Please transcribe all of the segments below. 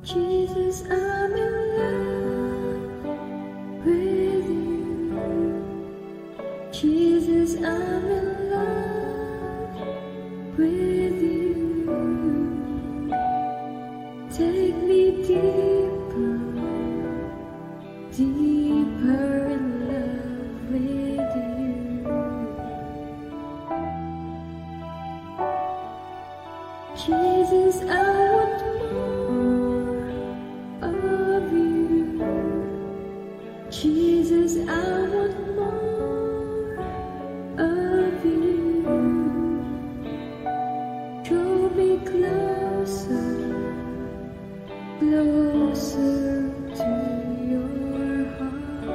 Jesus, I'm in love with you. Jesus, I'm in love with you. Take me deeper, deeper in love with you. Jesus, I want more of you. Jesus, I want more of you. Draw me closer, closer to your heart.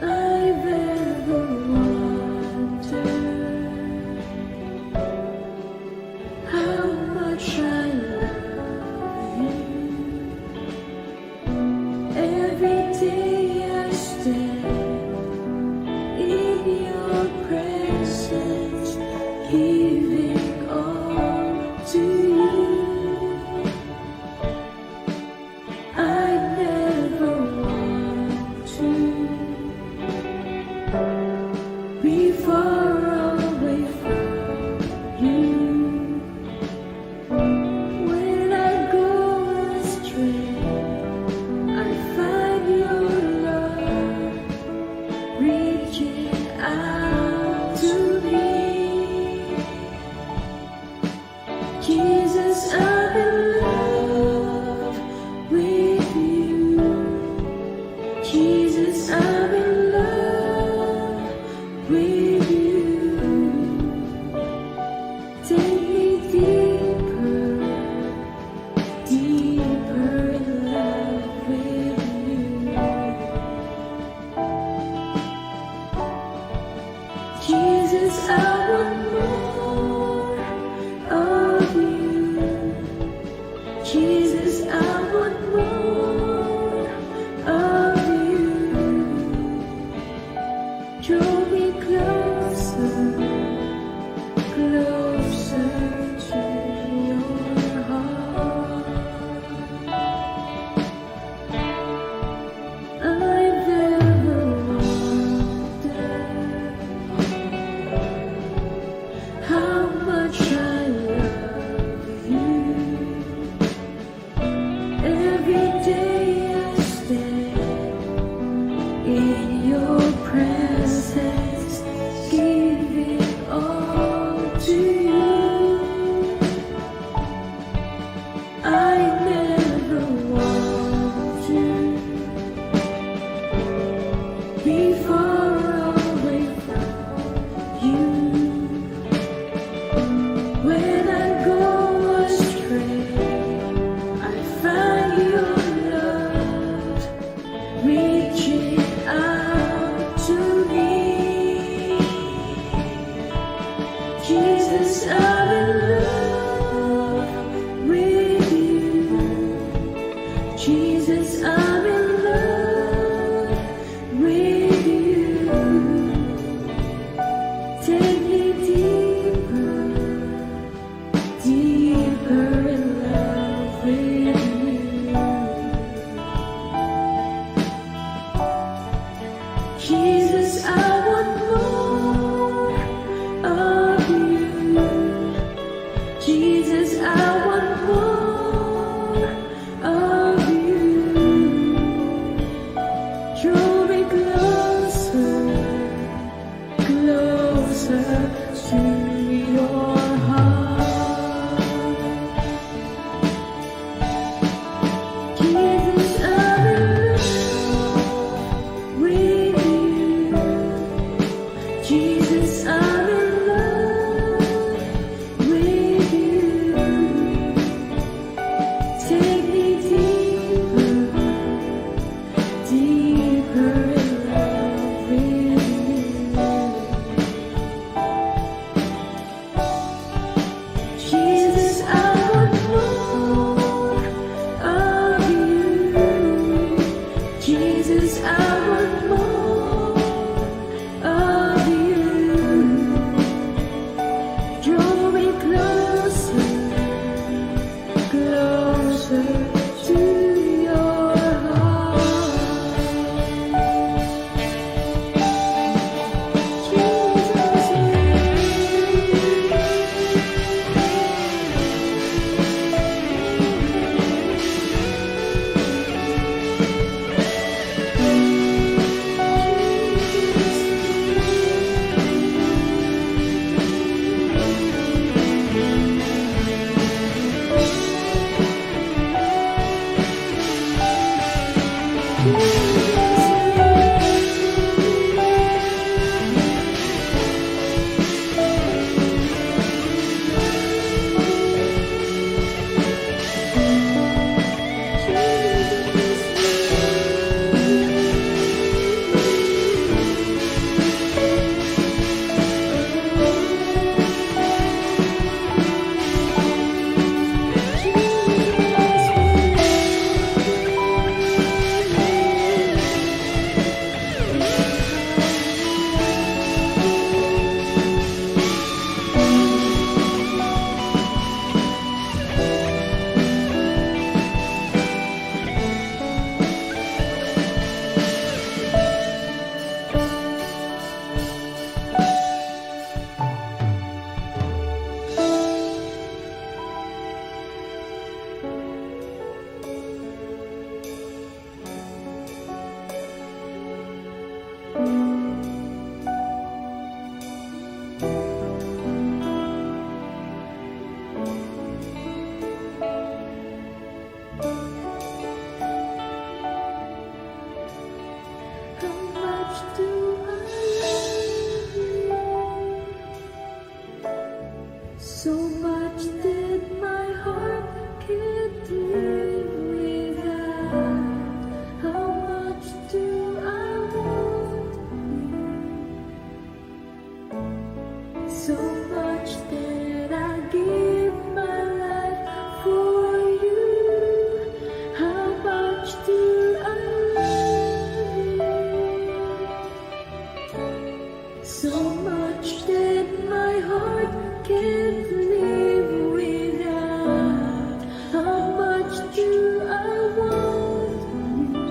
I've ever wondered how much I love you. Every day I stand in your presence, giving all to you. I never want to be far away from you. When I go astray, I find your love reaching out to me. Jesus, I'm in love with you. Jesus, I'm in love with you. Take me deeper, deeper in love with you. Jesus, I want more of you. Jesus, I want more of you. Draw me closer, closer to your heart. I've ever wondered how much I love you. Every day I stand in your presence, giving all to you. I never want to be far away from you. When I go astray, I find your love reaching out to me. Jesus, I'm in love with you. Jesus, I'm in love with you. Take me deeper, deeper in love with you. Jesus, I want more of you. Jesus, I want more of you. So much that my heart can't live without. How much do I want you? So much that I give my life for you. How much do I love you? So much that my heart can't live without. How much do I want you?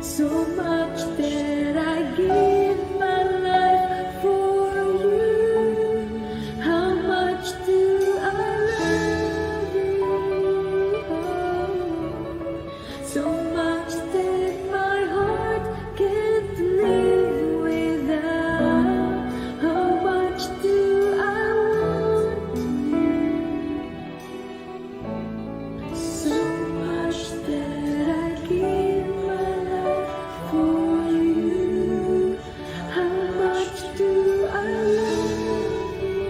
So much that I give my life for you. How much do I love you? So much that my heart can't live without. How much do I want you? So much that I give my life for you. How much do I love you?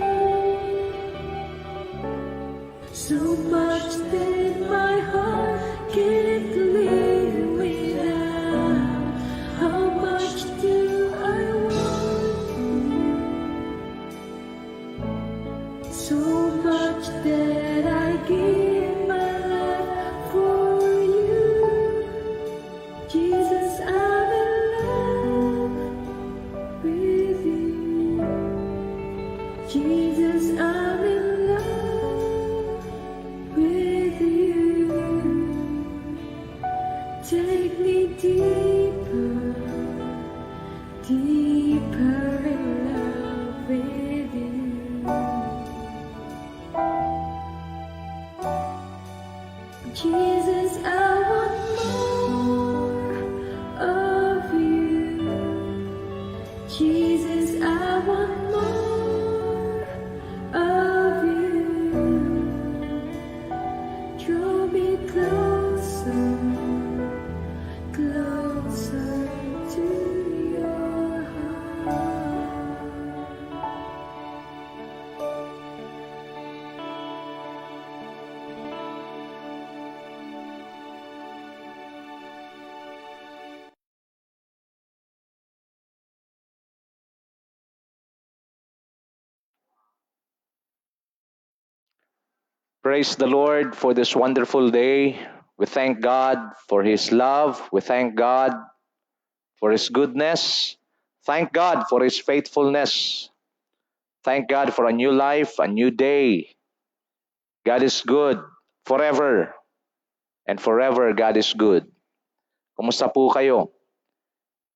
So much that my heart can't live without. How much do I want you? So much that I give my life for you. Jesus, I'm in love with you. Jesus, I'm in love with you. Take me deeper, deeper in love with you. Jesus, I want more of you. Jesus, I want more of you. Draw me closer, closer to your heart. Praise the Lord for this wonderful day. We thank God for His love. We thank God for His goodness. Thank God for His faithfulness. Thank God for a new life, a new day. God is good forever and forever God is good. Kumusta po kayo?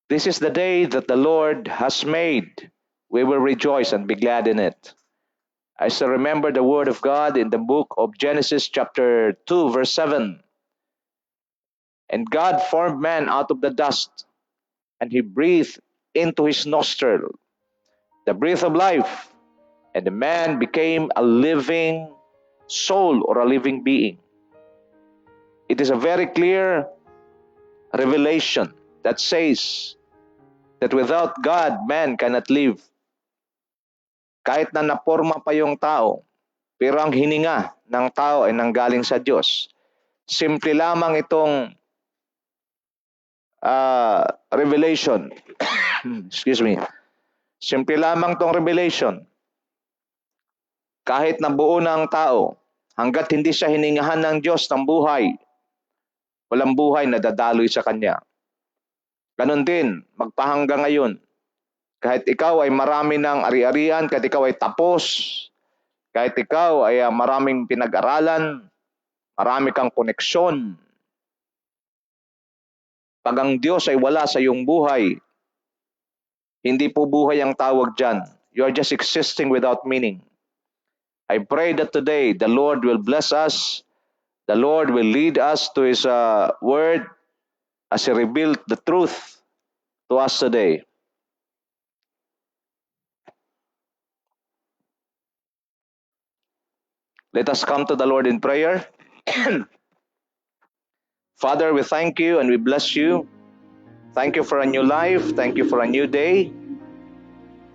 This is the day that the Lord has made. We will rejoice and be glad in it. I still remember the word of God in the book of Genesis chapter 2 verse 7. And God formed man out of the dust, and He breathed into his nostril the breath of life, and the man became a living soul or a living being. it is a very clear revelation that says that without God, man cannot live. Kahit na naporma pa yung tao, pero ang hininga ng tao ay nanggaling sa Diyos. Simple lamang itong revelation. Excuse me. Simple lamang itong revelation. Kahit nabuo na ang tao, hanggat hindi siya hiningahan ng Diyos ng buhay, walang buhay na dadaloy sa Kanya. Ganon din, magpahanggang ngayon. Kahit ikaw ay marami ng ari-arian, kahit ikaw ay tapos, kahit ikaw ay maraming pinag-aralan, marami kang koneksyon, pag ang Diyos ay wala sa iyong buhay, hindi po buhay ang tawag dyan. You are just existing without meaning. I pray that today the Lord will bless us. The Lord will lead us to His word as He revealed the truth to us today. Let us come to the Lord in prayer. Father, we thank you and we bless you. Thank you for a new life. Thank you for a new day.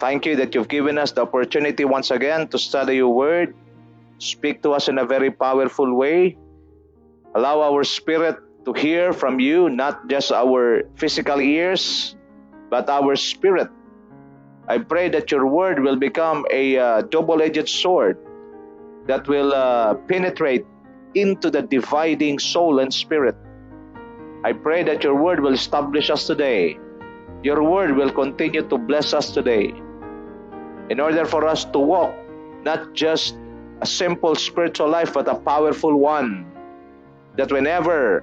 Thank you that you've given us the opportunity once again to study your word. Speak to us in a very powerful way. Allow our spirit to hear from you, not just our physical ears, but our spirit. I pray that your word will become a double-edged sword that will penetrate into the dividing soul and spirit. I pray that your word will establish us today. Your word will continue to bless us today. In order for us to walk not just a simple spiritual life, but a powerful one, that whenever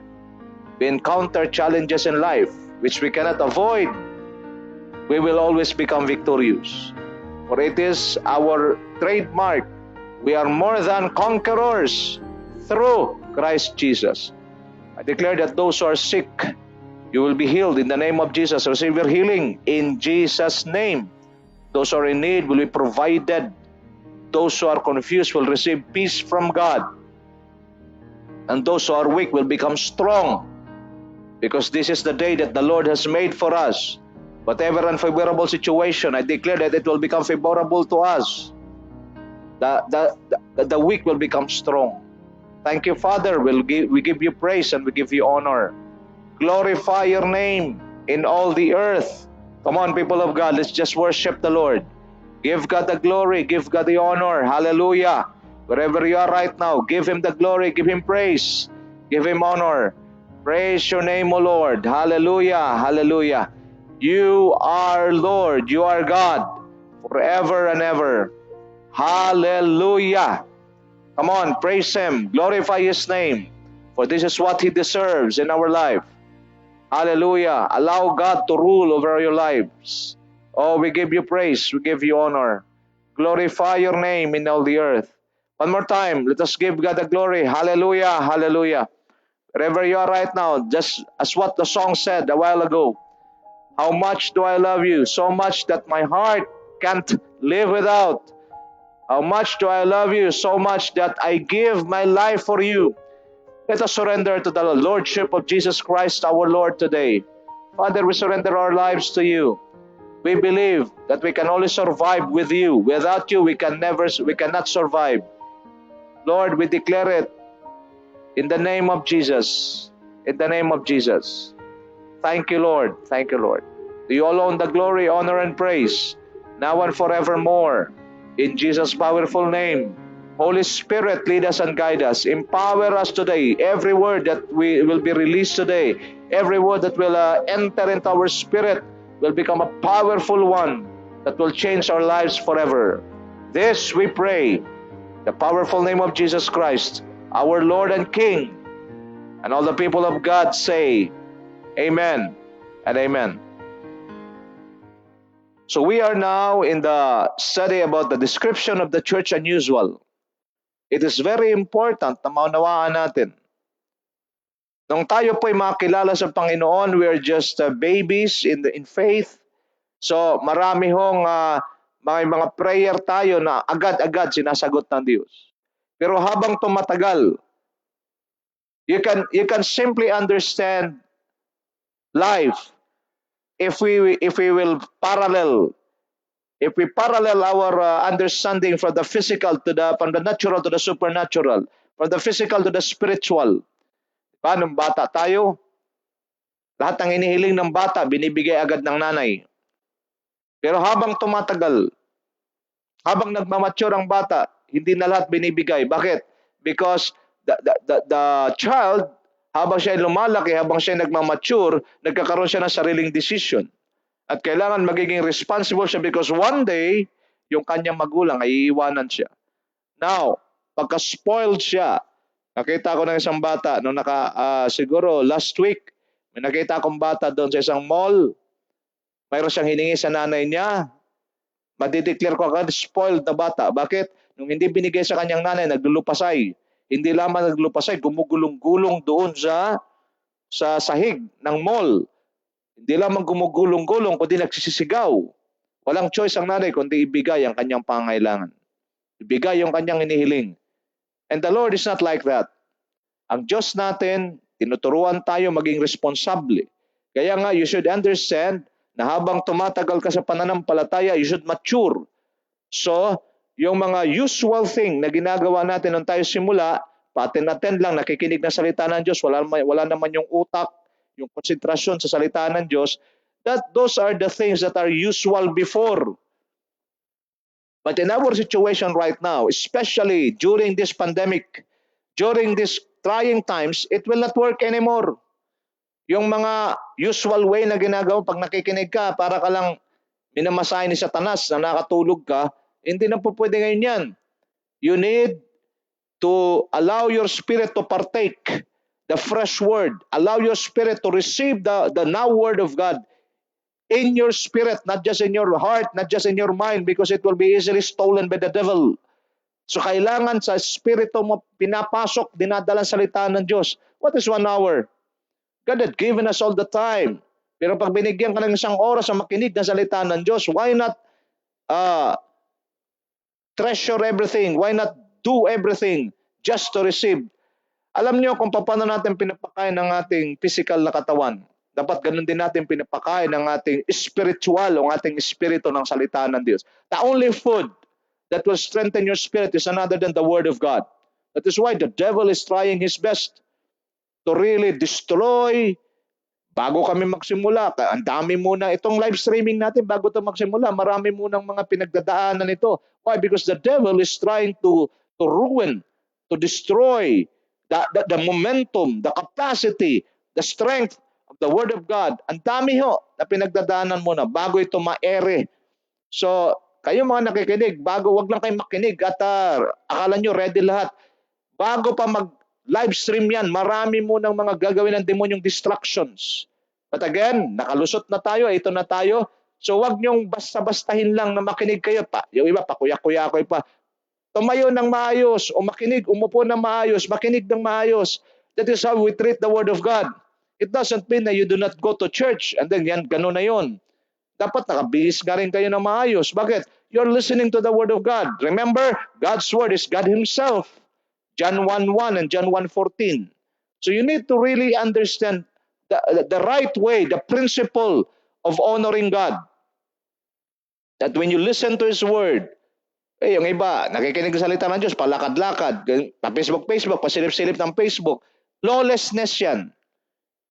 we encounter challenges in life, which we cannot avoid, we will always become victorious. For it is our trademark. We are more than conquerors through Christ Jesus. I declare that those who are sick, you will be healed in the name of Jesus. Receive your healing in Jesus' name. Those who are in need will be provided. Those who are confused will receive peace from God. And those who are weak will become strong. Because this is the day that the Lord has made for us. Whatever unfavorable situation, I declare that it will become favorable to us. The weak will become strong. Thank you, Father. We give you praise and we give you honor. Glorify your name in all the earth. Come on, people of God, let's just worship the Lord. Give God the glory, give God the honor. Hallelujah. Wherever you are right now, give Him the glory, give Him praise, give Him honor. Praise your name, O Lord. Hallelujah, hallelujah. You are Lord, you are God, forever and ever. Hallelujah. Come on, praise Him, glorify His name, for this is what He deserves in our life. Hallelujah. Allow God to rule over your lives. Oh, we give you praise, we give you honor. Glorify your name in all the earth. One more time, let us give God the glory. Hallelujah, hallelujah. Wherever you are right now, just as what the song said a while ago, how much do I love you? So much that my heart can't live without. How much do I love you? So much that I give my life for you. Let us surrender to the Lordship of Jesus Christ, our Lord, today. Father, we surrender our lives to you. We believe that we can only survive with you. Without you, we cannot survive. Lord, we declare it in the name of Jesus. In the name of Jesus. Thank you, Lord. Thank you, Lord. To you alone the glory, honor, and praise, now and forevermore. In Jesus' powerful name. Holy Spirit, lead us and guide us. Empower us today. Every word that will be released today, every word that will enter into our spirit will become a powerful one that will change our lives forever. This we pray, the powerful name of Jesus Christ, our Lord and King. And all the people of God say, Amen and Amen. So we are now in the study about the description of the church unusual. It is very important na maunawaan natin. Nung tayo po'y makilala sa Panginoon, we are just babies in faith. So marami hong mga prayer tayo na agad-agad sinasagot ng Diyos. Pero habang tumatagal, You can simply understand life if we will parallel if we parallel our understanding from the physical to from the natural to the supernatural, from the physical to the spiritual. Paano bata tayo? Lahat ng inihiling ng bata binibigay agad ng nanay. Pero habang tumatagal, habang nagmamature ang bata, hindi na lahat binibigay. Bakit? Because the child, habang siya lumalaki, habang siya nagmamature, nagkakaroon siya ng sariling decision. At kailangan magiging responsible siya because one day, yung kanyang magulang ay iiwanan siya. Now, pagka-spoiled siya, nakita ko ng isang bata, nung siguro last week, may nakita akong bata doon sa isang mall, mayroon siyang hiningi sa nanay niya, madideclare ko agad, spoiled na bata. Bakit? Nung hindi binigay sa kanyang nanay, naglulupasay. Hindi lamang naglulupasay, gumugulong-gulong doon sa sahig ng mall. Hindi lamang gumugulong-gulong, kundi nagsisisigaw. Walang choice ang nanay kundi ibigay ang kanyang pangailangan. Ibigay yung kanyang inihiling. And the Lord is not like that. Ang Diyos natin, tinuturuan tayo maging responsable. Kaya nga, you should understand na habang tumatagal ka sa pananampalataya, you should mature. So, yung mga usual thing na ginagawa natin nung tayo simula, patin-attend lang, nakikinig ng salita ng Diyos, wala naman yung utak, yung konsentrasyon sa salita ng Diyos, those are the things that are usual before. But in our situation right now, especially during this pandemic, during these trying times, it will not work anymore. Yung mga usual way na ginagawa pag nakikinig ka, para ka lang minamasahe ni Satanas na nakatulog ka, hindi na po pwede ngayon yan. You need to allow your spirit to partake the fresh word. Allow your spirit to receive the now word of God in your spirit, not just in your heart, not just in your mind, because it will be easily stolen by the devil. So kailangan sa spirito mo pinapasok, dinadala salita ng Diyos. What is 1 hour? God had given us all the time. Pero pag binigyan ka ng isang oras sa makinig ng salita ng Diyos, why not treasure everything? Why not do everything just to receive? Alam niyo kung paano natin pinapakain ng ating physical na katawan. Dapat ganun din natin pinapakain ng ating spiritual o ating espiritu ng salita ng Diyos. The only food that will strengthen your spirit is another than the Word of God. That is why the devil is trying his best to really destroy. Bago kami magsimula, ang dami muna, itong live streaming natin, bago ito magsimula, marami munang mga pinagdadaanan ito. Why? Because the devil is trying to ruin, to destroy the momentum, the capacity, the strength of the Word of God. Ang dami ho na pinagdadaanan muna bago ito maere. So, kayo mga nakikinig, wag lang kayo makinig at akala nyo ready lahat. Bago pa live stream yan, marami munang mga gagawin ng demonyong distractions. But again, nakalusot na tayo, ito na tayo. So wag niyong basta-bastahin lang na makinig kayo pa. Yung iba, pakuya-kuya-kuy pa. Tumayo ng maayos o makinig, umupo ng maayos, makinig ng maayos. That is how we treat the Word of God. It doesn't mean that you do not go to church and then yan, gano'n na yun. Dapat nakabihis nga rin kayo ng maayos. Bakit? You're listening to the Word of God. Remember, God's Word is God Himself. John 1:1 and John 1:14. So you need to really understand the right way, the principle of honoring God. That when you listen to His Word, yung iba, nakikinig sa salita ng Diyos, palakad-lakad, pa-Facebook, pasilip-silip ng Facebook. Lawlessness yan.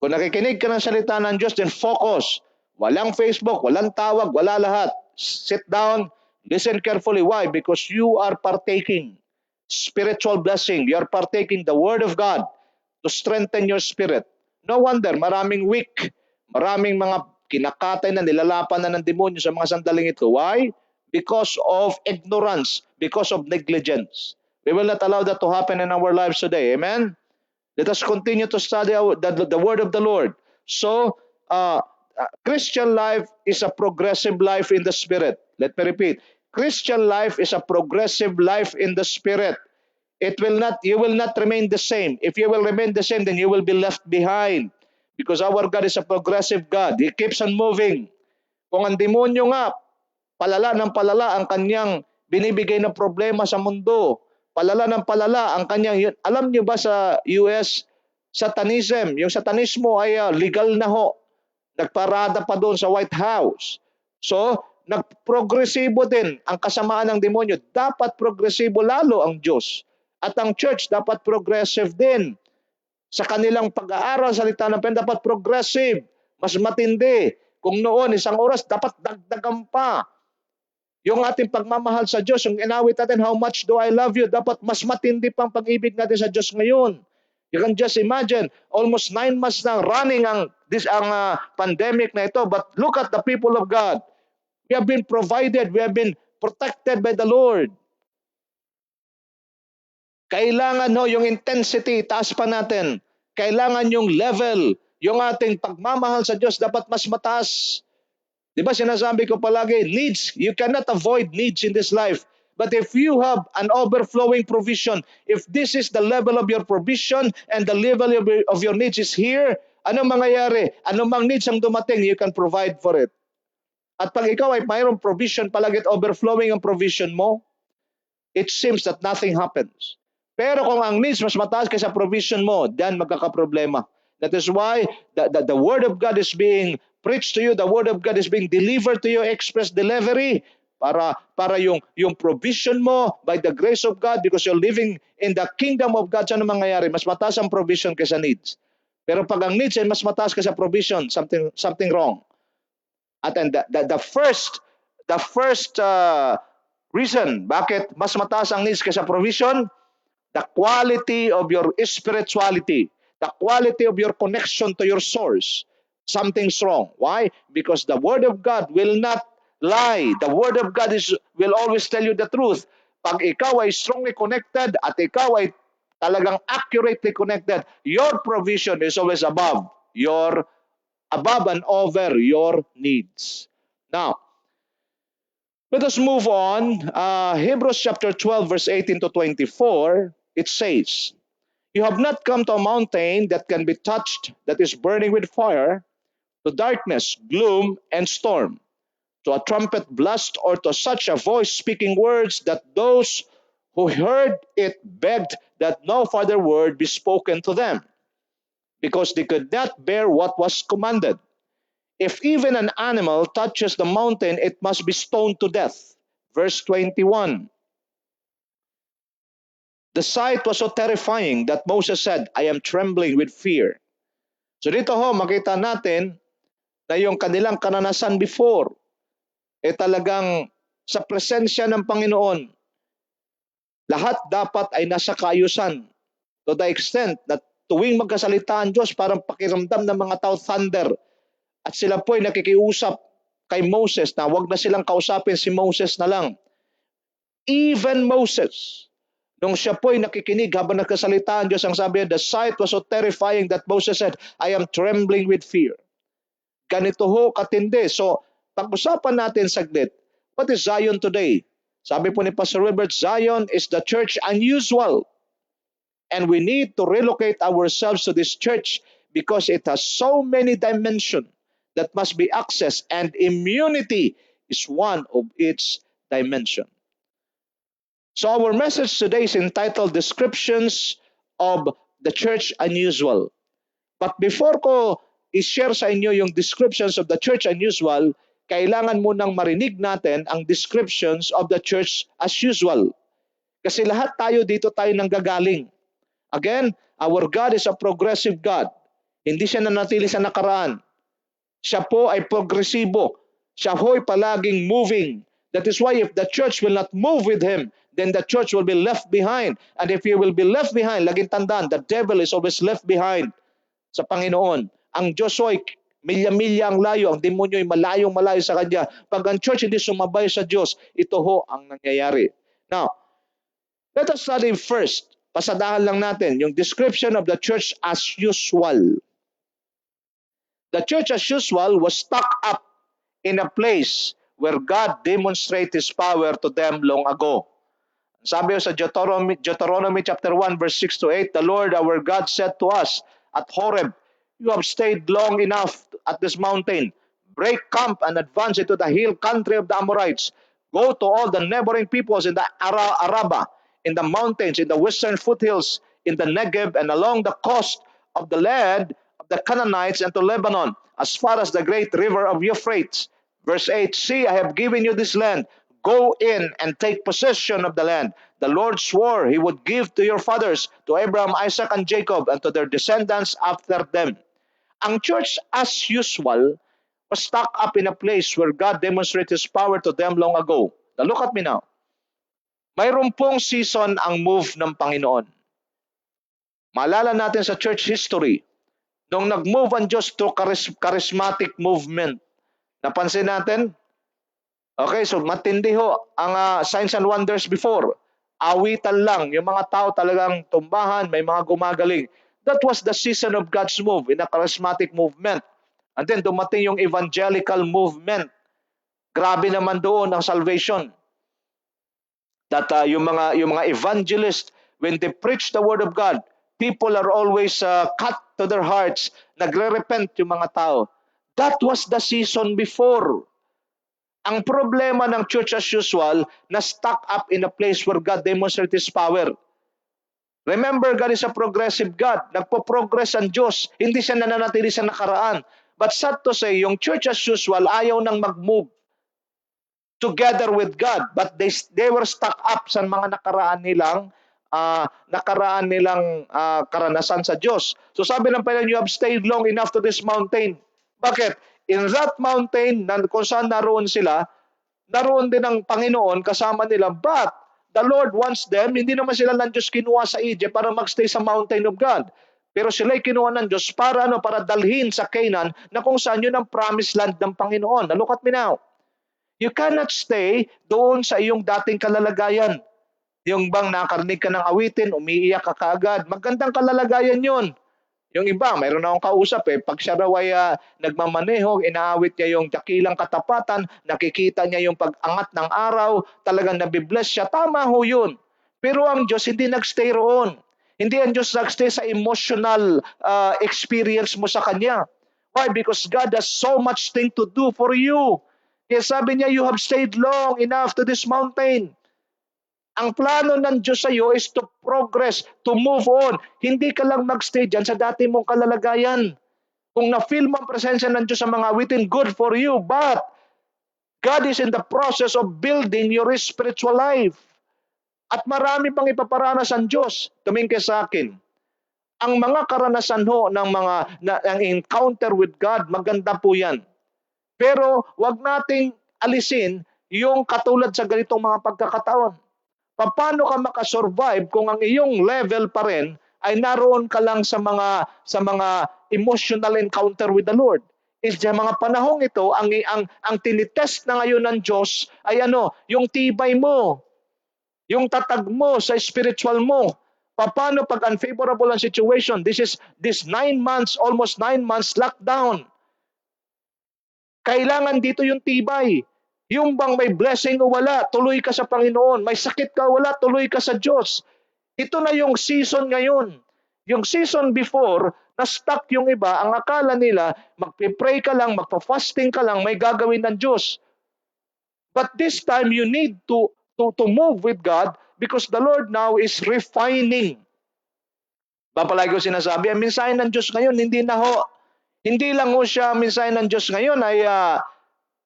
Kung nakikinig ka ng salita ng Diyos, then focus. Walang Facebook, walang tawag, wala lahat. Sit down, listen carefully. Why? Because you are partaking spiritual blessing. You are partaking the Word of God to strengthen your spirit. No wonder, maraming weak, maraming mga kinakatay na, nilalapan na ng demonyo sa mga sandaling ito. Why? Because of ignorance, because of negligence. We will not allow that to happen in our lives today. Amen? Let us continue to study the Word of the Lord. So, Christian life is a progressive life in the Spirit. Let me repeat. Christian life is a progressive life in the Spirit. You will not remain the same. If you will remain the same, then you will be left behind. Because our God is a progressive God. He keeps on moving. Kung ang demonyo nga, palala ng palala ang kanyang binibigay na problema sa mundo. Palala ng palala ang kanyang, alam niyo ba sa US, Satanism. Yung satanismo ay legal na ho. Nagparada pa doon sa White House. So, nagprogresibo din ang kasamaan ng demonyo. Dapat progresibo lalo ang Diyos. At ang church dapat progressive din. Sa kanilang pag-aaral salita ng Panginoon, dapat progressive, mas matindi. Kung noon, isang oras, dapat dagdagan pa. Yung ating pagmamahal sa Diyos, yung inawit natin, how much do I love you, dapat mas matindi pang pag-ibig natin sa Diyos ngayon. You can just imagine, almost 9 months na running ang pandemic na ito, but look at the people of God. We have been provided, we have been protected by the Lord. Kailangan yung intensity, taas pa natin. Kailangan yung level, yung ating pagmamahal sa Diyos dapat mas mataas. Di ba sinasabi ko palagi, needs, you cannot avoid needs in this life. But if you have an overflowing provision, if this is the level of your provision and the level of your needs is here, anong mangyayari? Anong mang needs ang dumating, you can provide for it. At pag ikaw ay mayroong provision palagi at overflowing ang provision mo, it seems that nothing happens. Pero kung ang needs mas mataas kaysa provision mo, then magkakaproblema. That is why the Word of God is being preached to you, the Word of God is being delivered to you, express delivery, para yung provision mo by the grace of God, because you're living in the kingdom of God, saan mangyayari? Mas mataas ang provision kaysa needs. Pero pag ang needs ay mas mataas kaysa provision, something wrong. At the first reason bakit mas mataas ang needs kaysa provision, the quality of your spirituality, the quality of your connection to your source. Something's wrong. Why? Because the Word of God will not lie. The Word of God will always tell you the truth. Pag ikaw ay strongly connected at ikaw ay talagang accurately connected, your provision is always above and over your needs. Now, let us move on. Hebrews chapter 12, verse 18 to 24, it says, "You have not come to a mountain that can be touched, that is burning with fire, to darkness, gloom, and storm, to a trumpet blast, or to such a voice speaking words that those who heard it begged that no further word be spoken to them, because they could not bear what was commanded. If even an animal touches the mountain, it must be stoned to death." Verse 21. "The sight was so terrifying that Moses said, I am trembling with fear." So dito makita natin na yung kanilang karanasan before, talagang sa presensya ng Panginoon, lahat dapat ay nasa kaayusan. To the extent na tuwing magkasalita ang Diyos, parang pakiramdam ng mga tao thunder. At sila po ay nakikiusap kay Moses na wag na silang kausapin, si Moses na lang. Even Moses, nung siya po ay nakikinig habang nagkasalita ang Diyos, ang sabi niya, the sight was so terrifying that Moses said, I am trembling with fear. Ganito katindi. So, pag-usapan natin saglit, what is Zion today? Sabi po ni Pastor Wilbert, Zion is the church unusual. And we need to relocate ourselves to this church because it has so many dimensions that must be accessed, and immunity is one of its dimension. So our message today is entitled Descriptions of the Church Unusual. But before ko i-share sa inyo yung descriptions of the church unusual, kailangan munang marinig natin ang descriptions of the church as usual. Kasi lahat tayo dito tayo nanggagaling. Again, our God is a progressive God. Hindi siya nanatili sa nakaraan. Siya po ay progresibo. Siya ho'y palaging moving. That is why if the church will not move with Him, then the church will be left behind. And if you will be left behind, laging tandaan, the devil is always left behind sa Panginoon. Ang Diyos ay milya-milya ang layo, ang demonyo ay malayong-malayo sa Kanya. Pag ang church hindi sumabay sa Diyos, ito ang nangyayari. Now, let us study first. Pasadahan lang natin yung description of the church as usual. The church as usual was stuck up in a place where God demonstrated His power to them long ago. Sabi sa Deuteronomy chapter 1 verse 6 to 8, the Lord our God said to us at Horeb, you have stayed long enough at this mountain. Break camp and advance into the hill country of the Amorites. Go to all the neighboring peoples in the Araba, in the mountains, in the western foothills, in the Negev, and along the coast of the land of the Canaanites and to Lebanon, as far as the great river of Euphrates. Verse 8, see, I have given you this land. Go in and take possession of the land. The Lord swore he would give to your fathers, to Abraham, Isaac, and Jacob, and to their descendants after them. Ang church, as usual, was stuck up in a place where God demonstrated His power to them long ago. Now look at me now. Mayroon pong season ang move ng Panginoon. Maalala natin sa church history, nung nag-move ang Diyos to charismatic movement. Napansin natin? Okay, so matindi ho ang signs and wonders before. Awitan lang, yung mga tao talagang tumbahan, may mga gumagaling. That was the season of God's move in a charismatic movement. And then dumating yung evangelical movement. Grabe naman doon ang salvation. That yung mga evangelists, when they preach the word of God, people are always cut to their hearts. Nagre-repent yung mga tao. That was the season before. Ang problema ng church as usual, na stuck up in a place where God demonstrates His power. Remember, God is a progressive God. Nagpo-progress ang Diyos. Hindi siya nananatili sa nakaraan. But sad to say, yung church as usual, ayaw nang mag-move together with God. But they were stuck up sa mga nakaraan nilang karanasan sa Diyos. So sabi ng Panginoon, you have stayed long enough to this mountain. Bakit? In that mountain, kung saan naroon sila, naroon din ang Panginoon kasama nila. But the Lord wants them, hindi naman sila ng Diyos kinuha sa Egypt para magstay sa mountain of God. Pero sila'y kinuha ng Diyos para dalhin sa Canaan na kung saan yun ang promised land ng Panginoon. Now look at me now. You cannot stay doon sa iyong dating kalalagayan. Yung bang nakarinig ka ng awitin, umiiyak ka kaagad. Magandang kalalagayan yun. Yung iba, mayroon akong kausap pag siya raw ay nagmamaneho, inaawit niya yung dakilang katapatan, nakikita niya yung pag-angat ng araw, talagang nabibless siya. Tama ho yun. Pero ang Diyos hindi nagstay roon. Hindi ang Diyos nagstay sa emotional experience mo sa Kanya. Why? Because God has so much thing to do for you. Kaya sabi niya, you have stayed long enough to this mountain. Ang plano ng Diyos sa iyo is to progress, to move on. Hindi ka lang magstay dyan sa dati mong kalalagayan. Kung na-feel mo ang presensya ng Diyos sa mga awitin, good for you. But God is in the process of building your spiritual life. At marami pang ipaparanas ang Diyos. Tumingin sa akin. Ang mga karanasan ho ng ng encounter with God, maganda po yan. Pero wag nating alisin yung katulad sa ganitong mga pagkakataon. Paano ka makasurvive kung ang iyong level pa rin ay naroon ka lang sa mga emotional encounter with the Lord? Is sa mga panahong ito, ang tinitest na ngayon ng Diyos ay yung tibay mo, yung tatag mo sa spiritual mo. Paano pag unfavorable ang situation? This 9 months, almost 9 months lockdown. Kailangan dito yung tibay. Yung bang may blessing o wala, tuloy ka sa Panginoon. May sakit ka o wala, tuloy ka sa Diyos. Ito na yung season ngayon. Yung season before, na-stuck yung iba, ang akala nila, magpe-pray ka lang, magpa-fasting ka lang, may gagawin ng Diyos. But this time, you need to move with God because the Lord now is refining. Papalagi ko sinasabi, ang mensahe ng Diyos ngayon, hindi lang ho siya mensahe ng Diyos ngayon ay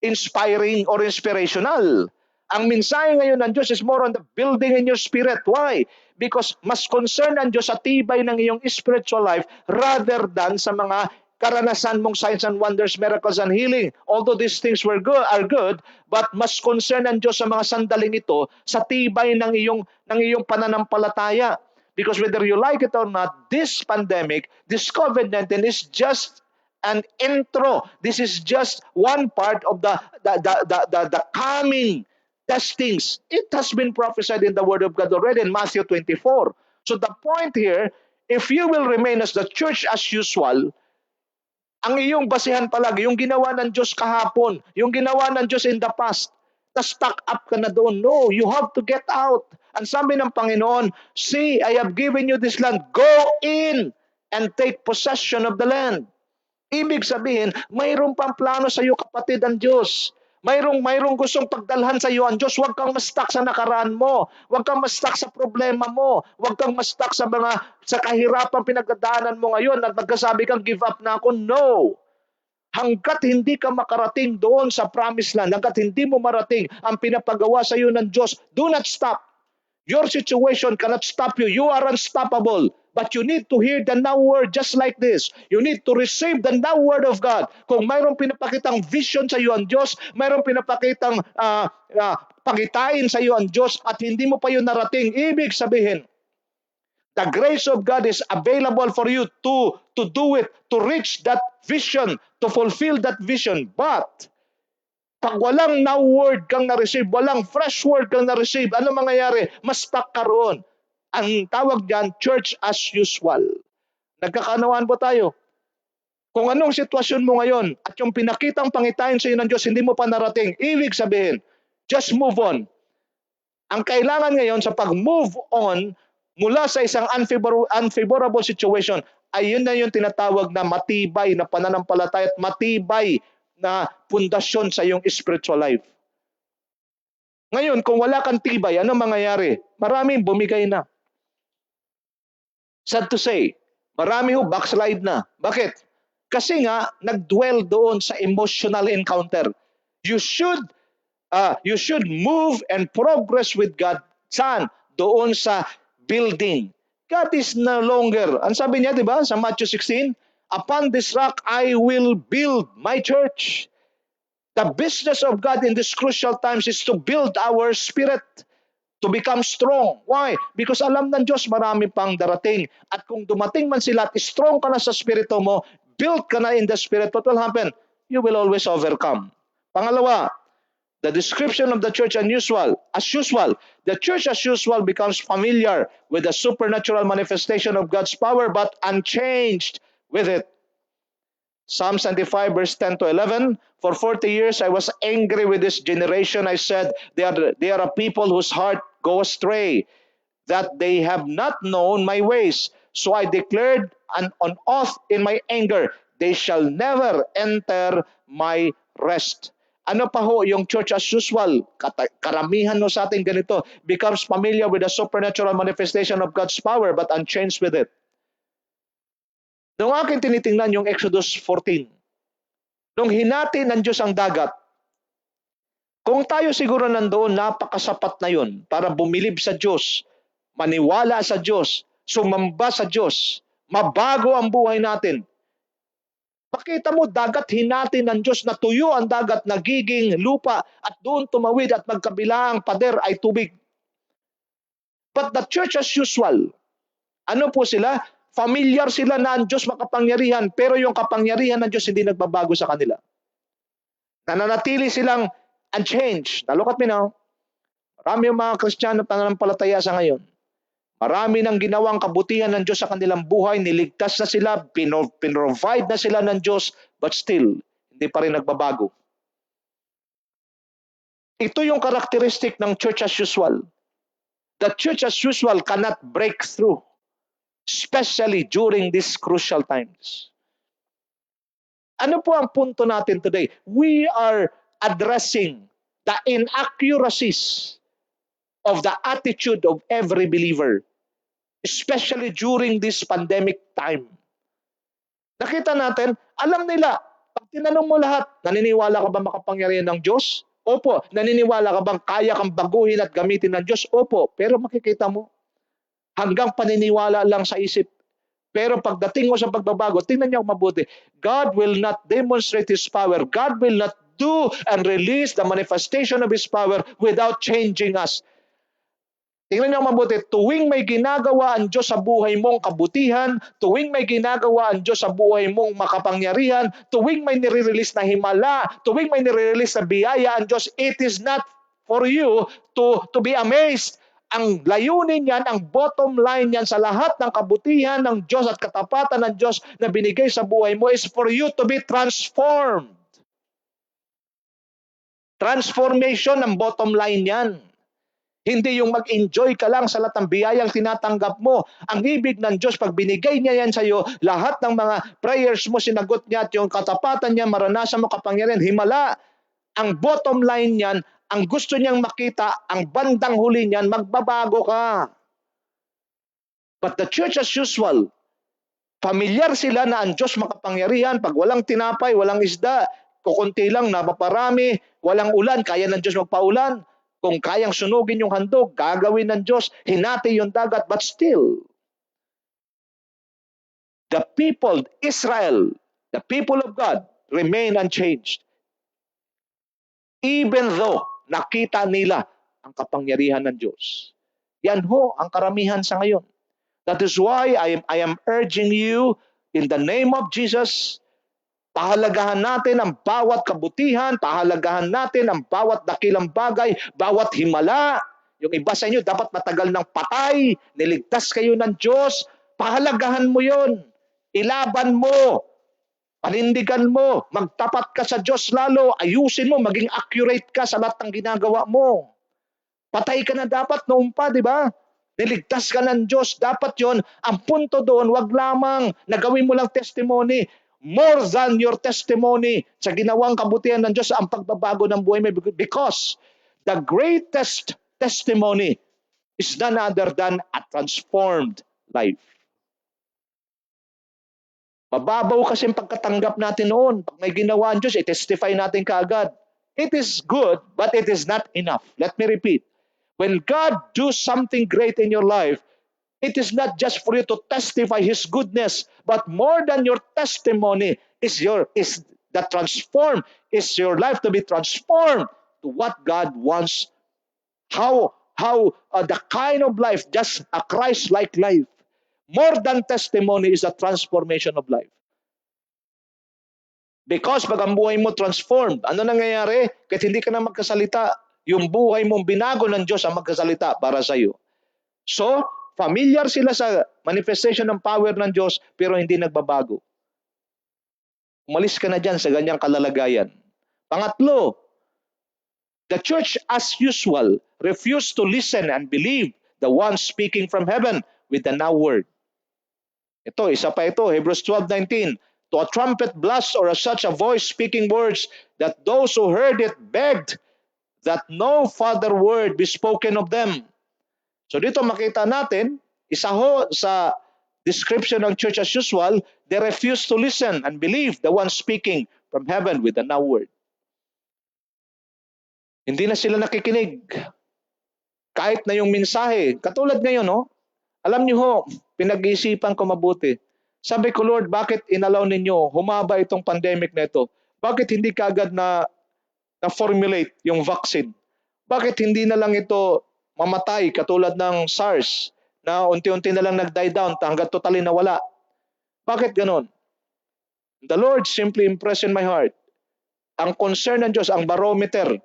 inspiring or inspirational. Ang mensahe ngayon ng Diyos is more on the building in your spirit. Why? Because mas concerned ang Diyos sa tibay ng iyong spiritual life rather than sa mga karanasan mong signs and wonders, miracles and healing. Although these things are good, but mas concerned ang Diyos sa mga sandaling ito sa tibay ng iyong pananampalataya. Because whether you like it or not, this pandemic, this COVID-19 is just an intro. This is just one part of the coming testings. It has been prophesied in the Word of God already in Matthew 24. So the point here, if you will remain as the church as usual, ang iyong basihan palagi, yung ginawa ng Diyos kahapon, yung ginawa ng Diyos in the past, na-stuck up ka na doon. No, you have to get out. Ang sabi ng Panginoon, see, I have given you this land. Go in and take possession of the land. Ibig sabihin, mayroon pang plano sa iyo, kapatid, ang Diyos. Mayroong gustong pagdalhan sa iyo ang Diyos. Huwag kang ma-stuck sa nakaraan mo. Huwag kang ma-stuck sa problema mo. Huwag kang ma-stuck sa kahirapan pinagdadaanan mo ngayon at magkasabi kang give up na ako. No. Hanggat hindi ka makarating doon sa promised land, hanggat hindi mo marating ang pinapagawa sa iyo ng Diyos, do not stop. Your situation cannot stop you. You are unstoppable. But you need to hear the now word just like this. You need to receive the now word of God. Kung mayroong pinapakitang vision sa iyo ang Diyos, mayroong pinapakitang pakitain sa iyo ang Diyos at hindi mo pa yun narating, ibig sabihin, the grace of God is available for you to do it, to reach that vision, to fulfill that vision. But pag walang now word kang na-receive, walang fresh word kang na-receive, ano mangyayari? Mas stuck ka roon. Ang tawag dyan, church as usual. Nagkakanawaan po tayo. Kung anong sitwasyon mo ngayon at yung pinakitang pangitain sa iyo ng Diyos, hindi mo pa narating, ibig sabihin, just move on. Ang kailangan ngayon sa pag-move on mula sa isang unfavorable situation, ay yun na yung tinatawag na matibay na pananampalataya at matibay na pundasyon sa iyong spiritual life. Ngayon, kung wala kang tibay, ano mangyayari? Maraming bumigay na. Sad to say, marami backslide na. Bakit? Kasi nga, nag-dwell doon sa emotional encounter. You should move and progress with God. Saan? Doon sa building. God is no longer, ang sabi niya, di ba, sa Matthew 16, upon this rock I will build my church. The business of God in these crucial times is to build our spirit, to become strong. Why? Because alam ng Diyos marami pang darating. At kung dumating man sila at strong ka na sa spirito mo, build ka na in the spirit, what will happen? You will always overcome. Pangalawa, the description of the church as usual, the church as usual becomes familiar with the supernatural manifestation of God's power but unchanged with it. Psalm 75 verse 10 to 11, for 40 years I was angry with this generation. I said, they are a people whose heart go astray, that they have not known my ways. So I declared an oath in my anger, they shall never enter my rest. Ano pa ho yung church as usual? Karamihan no sa ating ganito, becomes familiar with the supernatural manifestation of God's power but unchanged with it. Nung aking tinitingnan yung Exodus 14, nung hinati ng Diyos ang dagat, kung tayo siguro nandoon, napakasapat na yun para bumilib sa Diyos, maniwala sa Diyos, sumamba sa Diyos, mabago ang buhay natin. Pakita mo, dagat hinati ng Diyos, natuyo ang dagat, nagiging lupa, at doon tumawid at magkabilang pader ay tubig. But the church as usual, ano po sila? Familiar sila na ang Diyos makapangyarihan, pero yung kapangyarihan ng Diyos hindi nagbabago sa kanila. Nananatili silang unchanged. Now look at me now. Marami yung mga Kristiyano pananampalataya sa ngayon. Marami nang ginawang kabutihan ng Diyos sa kanilang buhay, niligtas na sila, pinrovide na sila ng Diyos, but still, hindi pa rin nagbabago. Ito yung karakteristik ng church as usual. The church as usual cannot break through, especially during these crucial times. Ano po ang punto natin today? We are addressing the inaccuracies of the attitude of every believer, especially during this pandemic time. Nakita natin, alam nila, pag tinanong mo lahat, naniniwala ka ba makapangyarihan ng Diyos? Opo. Naniniwala ka bang kaya kang baguhin at gamitin ng Diyos? Opo. Pero makikita mo, hanggang paniniwala lang sa isip. Pero pagdating mo sa pagbabago, tingnan niyo mabuti. God will not demonstrate His power. God will not do and release the manifestation of His power without changing us. Tingnan niyo mabuti. Tuwing may ginagawa ang Diyos sa buhay mong kabutihan, tuwing may ginagawa ang Diyos sa buhay mong makapangyarihan, tuwing may nire-release na himala, tuwing may nire-release na biyaya ang Diyos, it is not for you to be amazed. Ang layunin niyan, ang bottom line niyan sa lahat ng kabutihan ng Diyos at katapatan ng Diyos na binigay sa buhay mo is for you to be transformed. Transformation ang bottom line niyan. Hindi yung mag-enjoy ka lang sa lahat ng biyayang tinatanggap mo. Ang ibig ng Diyos, pag binigay niya yan sa iyo, lahat ng mga prayers mo, sinagot niya at yung katapatan niya, maranasan mo kapangyarihan, himala, ang bottom line niyan, ang gusto niyang makita, ang bandang huli niyan, magbabago ka. But the church as usual, pamilyar sila na ang Diyos makapangyarihan. Pag walang tinapay, walang isda, kukunti lang, napaparami, walang ulan, kaya ng Diyos magpaulan. Kung kayang sunugin yung handog, gagawin ng Diyos, hinati yung dagat. But still, the people, Israel, the people of God, remain unchanged. Even though nakita nila ang kapangyarihan ng Diyos. Yan ho ang karamihan sa ngayon. That is why I am urging you in the name of Jesus, pahalagahan natin ang bawat kabutihan, pahalagahan natin ang bawat dakilang bagay, bawat himala. Yung iba sa inyo dapat matagal ng patay, niligtas kayo ng Diyos, pahalagahan mo yon. Ilaban mo, panindigan mo, magtapat ka sa Diyos lalo, ayusin mo, maging accurate ka sa lahat ng ginagawa mo. Patay ka na dapat noon pa, di ba? Niligtas ka ng Diyos, dapat yon. Ang punto doon, wag lamang nagawin mo lang testimony. More than your testimony sa ginawang kabutihan ng Diyos, ang pagbabago ng buhay mo. Because the greatest testimony is none other than a transformed life. Mababaw kasi ang pagkatanggap natin noon. Pag may ginawa ang Diyos, i-testify natin kaagad. It is good, but it is not enough. Let me repeat. When God do something great in your life, it is not just for you to testify His goodness, but more than your testimony is your life to be transformed to what God wants. How the kind of life, just a Christ-like life. More than testimony is a transformation of life. Because pag ang buhay mo transformed, ano nangyayari? Kahit hindi ka na magkasalita, yung buhay mong binago ng Diyos ang magkasalita para sa iyo. So, familiar sila sa manifestation ng power ng Diyos, pero hindi nagbabago. Umalis ka na dyan sa ganyang kalalagayan. Pangatlo, the church as usual refused to listen and believe the one speaking from heaven with the now word. Ito, isa pa ito, Hebrews 12:19. To a trumpet blast or such a voice speaking words that those who heard it begged that no further word be spoken of them. So dito makita natin, isa ho sa description ng church as usual, they refused to listen and believe the one speaking from heaven with the now word. Hindi na sila nakikinig. Kahit na yung mensahe, katulad ngayon, no? Alam niyo ho, pinag-iisipan ko mabuti. Sabi ko, Lord, bakit inalaw ninyo humaba itong pandemic na ito? Bakit hindi kaagad na-formulate yung vaccine? Bakit hindi na lang ito mamatay katulad ng SARS na unti-unti na lang nag-die down hanggang totally nawala? Bakit ganon? The Lord simply impressed in my heart. Ang concern ng Diyos, ang barometer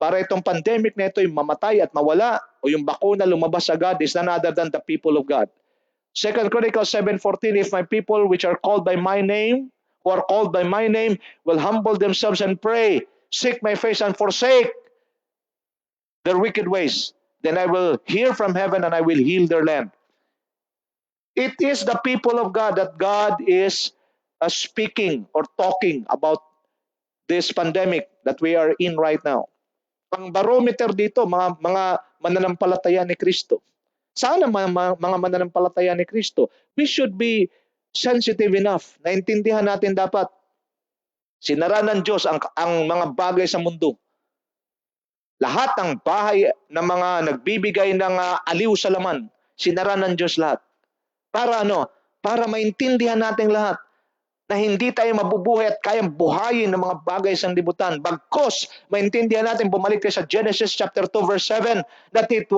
para itong pandemic na ito yung mamatay at mawala o yung bakuna lumabas agad is none other than the people of God. 2 Chronicles 7:14, if my people which are called by my name, who are called by my name, will humble themselves and pray, seek my face and forsake their wicked ways, then I will hear from heaven and I will heal their land. It is the people of God that God is speaking or talking about this pandemic that we are in right now. Ang barometer dito, mga mananampalataya ni Kristo. Sana mga mananampalataya ni Kristo, we should be sensitive enough. Naintindihan natin dapat. Sinara ng Diyos ang mga bagay sa mundo. Lahat ng bahay ng mga nagbibigay ng aliw sa laman, sinara ng Diyos lahat. Para ano? Para maintindihan natin lahat na hindi tayo mabubuhay at kayang buhayin ng mga bagay sa libutan. Bagkos, maintindihan natin, bumalik tayo sa Genesis chapter 2 verse 7, that it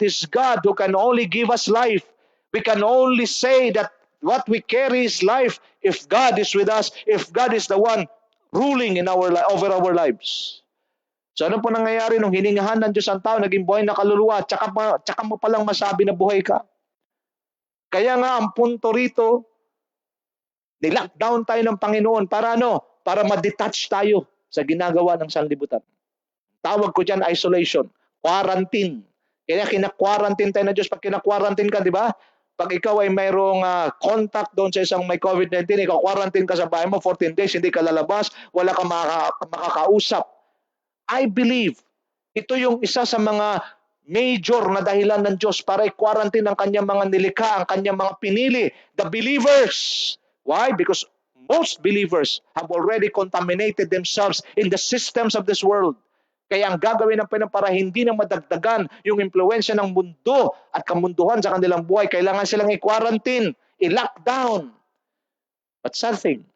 is God who can only give us life. We can only say that what we carry is life if God is with us, if God is the one ruling in over our lives. So ano po nangyayari nung hiningahan ng Diyos ang tao, naging buhay na kaluluwa, tsaka mo palang masabi na buhay ka. Kaya nga ang punto rito, ni-lockdown tayo ng Panginoon para ano? Para ma-detach tayo sa ginagawa ng sanlibutan. Tawag ko dyan isolation, quarantine. Kaya kina-quarantine tayo na Diyos. Pag kina-quarantine ka, di ba? pag ikaw ay mayroong contact doon sa isang may COVID-19, ikaw quarantine ka sa bahay mo, 14 days, hindi ka lalabas, wala kang makakausap. I believe, ito yung isa sa mga major na dahilan ng Diyos para i-quarantine ang kanyang mga nilikha, ang kanyang mga pinili, the believers. Why? Because most believers have already contaminated themselves in the systems of this world. Kaya ang gagawin ng Panginoon para hindi na madagdagan yung impluensya ng mundo at kamunduhan sa kanilang buhay, kailangan silang i-quarantine, i-lockdown. But something,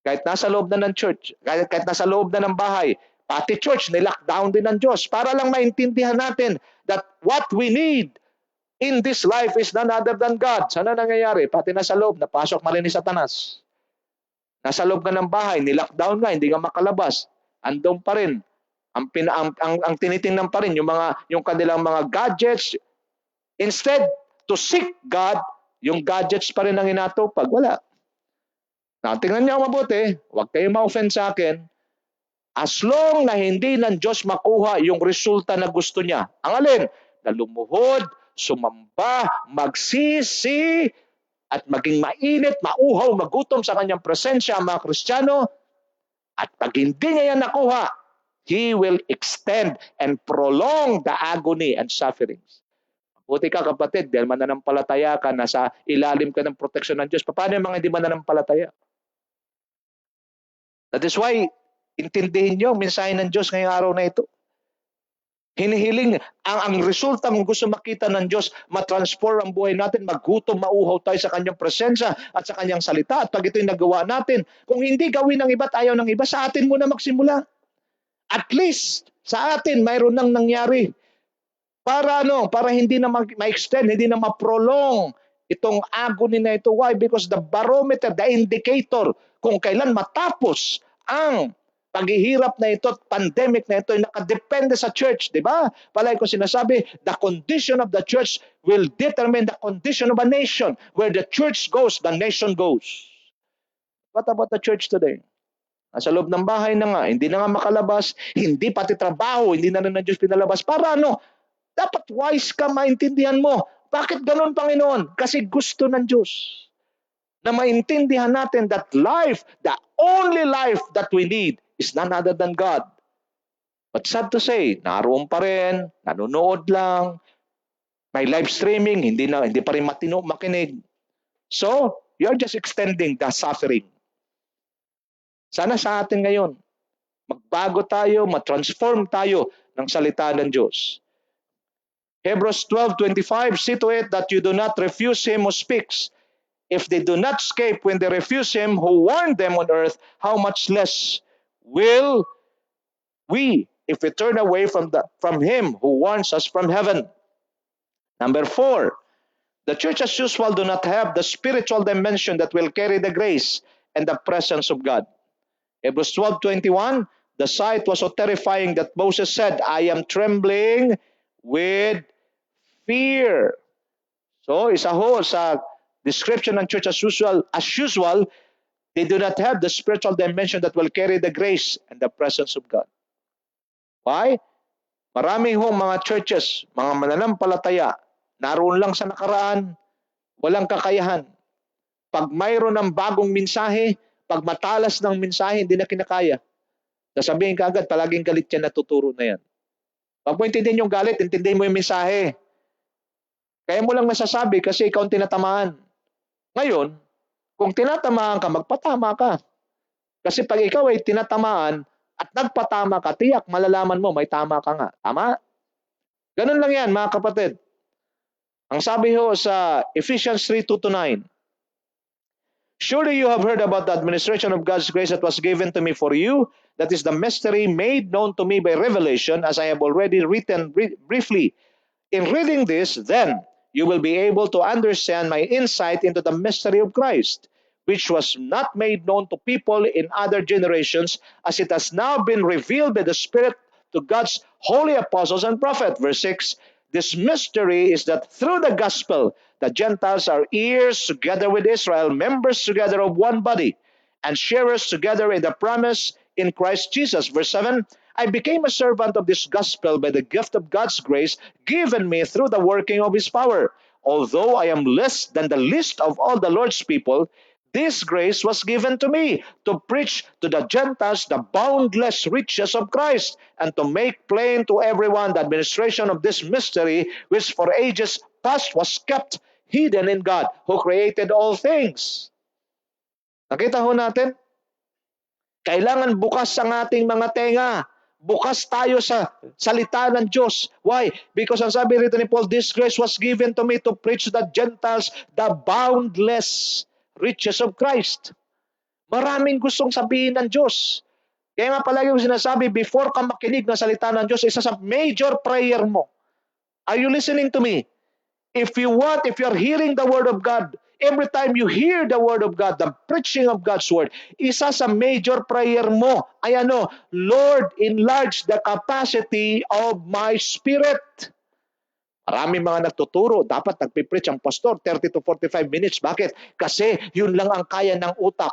kahit nasa loob na ng church, kahit nasa loob na ng bahay, pati church, nilockdown din ng Diyos para lang maintindihan natin that what we need in this life is none other than God. Sana nangyayari? Pati nasa loob, napasok na rin ni Satanas. Nasa loob ka ng bahay, nilockdown nga, hindi ka makalabas. Andun pa rin. Ang tinitingnan pa rin yung kanilang mga gadgets. Instead to seek God, yung gadgets pa rin ang inatupag. Wala. Now, tingnan niyo mabuti, huwag kayong ma-offend sa akin. As long na hindi ng Diyos makuha yung resulta na gusto niya. Ang alin? Na lumuhod, sumamba, magsisi, at maging mainit, mauhaw, magutom sa kanyang presensya ang mga Kristiyano. At pag hindi niya yan nakuha, He will extend and prolong the agony and sufferings. Buti ka kapatid, dahil mananampalataya ka, nasa ilalim ka ng proteksyon ng Diyos. Paano yung mga hindi mananampalataya? That is why, intindihin niyo ang mensahe ng Diyos ngayong araw na ito. Hinihiling, ang resulta kung gusto makita ng Diyos, matransform ang buhay natin, maggutom, mauhaw tayo sa kanyang presensya at sa kanyang salita. At pag ito'y nagawa natin, kung hindi gawin ng iba't ayaw ng iba, sa atin muna magsimula. At least, sa atin, mayroon nang nangyari. Para hindi na ma-extend, hindi na ma-prolong itong agony na ito. Why? Because the barometer, the indicator, kung kailan matapos ang paghihirap na ito, pandemic na ito, nakadepende sa church, di ba? Palagi ko sinasabi, the condition of the church will determine the condition of a nation. Where the church goes, the nation goes. What about the church today? Nasa loob ng bahay na nga, hindi na nga makalabas, hindi pati trabaho, hindi na ng Diyos pinalabas. Para dapat wise ka, maintindihan mo. Bakit ganun, Panginoon? Kasi gusto ng Diyos na maintindihan natin that life, the only life that we need is none other than God. But sad to say, naroon pa rin, nanonood lang, may live streaming, hindi pa rin makinig. So, you're just extending the suffering. Sana sa atin ngayon, magbago tayo, matransform tayo ng salita ng Diyos. Hebrews 12:25, see to it that you do not refuse Him who speaks. If they do not escape when they refuse Him who warned them on earth, how much less will we if we turn away from Him who warns us from heaven? Number 4, the church as usual do not have the spiritual dimension that will carry the grace and the presence of God. Hebrews 12:21, the sight was so terrifying that Moses said, I am trembling with fear. So, isa ho sa description ng church as usual, they do not have the spiritual dimension that will carry the grace and the presence of God. Why? Marami hong mga churches, mga mananampalataya, naroon lang sa nakaraan, walang kakayahan. Pag mayroon ng bagong mensahe, pag matalas ng mensahe, hindi na kinakaya. Sasabihin ka agad, palaging galit yan, natuturo na yan. Pag mo intindihin yung galit, intindihin mo yung mensahe. Kaya mo lang nasasabi kasi ikaw ang tinatamaan. Ngayon, kung tinatamaan ka, magpatama ka. Kasi pag ikaw ay tinatamaan at nagpatama ka, tiyak, malalaman mo, may tama ka nga. Tama? Ganun lang yan, mga kapatid. Ang sabi ho sa Ephesians 3:2-9, surely you have heard about the administration of God's grace that was given to me for you. That is the mystery made known to me by revelation, as I have already written briefly. In reading this, then, you will be able to understand my insight into the mystery of Christ, which was not made known to people in other generations, as it has now been revealed by the Spirit to God's holy apostles and prophets. Verse 6, this mystery is that through the gospel, the Gentiles are heirs together with Israel, members together of one body, and sharers together in the promise in Christ Jesus. Verse 7, I became a servant of this gospel by the gift of God's grace given me through the working of His power. although I am less than the least of all the Lord's people, this grace was given to me to preach to the Gentiles the boundless riches of Christ and to make plain to everyone the administration of this mystery which for ages past was kept hidden in God who created all things. Nakita ho natin? Kailangan bukas ang ating mga tenga. Bukas tayo sa salita ng Diyos. Why? Because ang sabi rito ni Paul, this grace was given to me to preach to the Gentiles the boundless riches of Christ. Maraming gustong sabihin ng Diyos. Kaya nga palagi ko sinasabi, before ka makinig ng salita ng Diyos, isa sa major prayer mo. Are you listening to me? If you're hearing the Word of God, every time you hear the Word of God, the preaching of God's Word, isa sa major prayer mo ay ano, Lord, enlarge the capacity of my spirit. Maraming mga nagtuturo, dapat nagpipreach ang pastor 30 to 45 minutes. Bakit? Kasi yun lang ang kaya ng utak.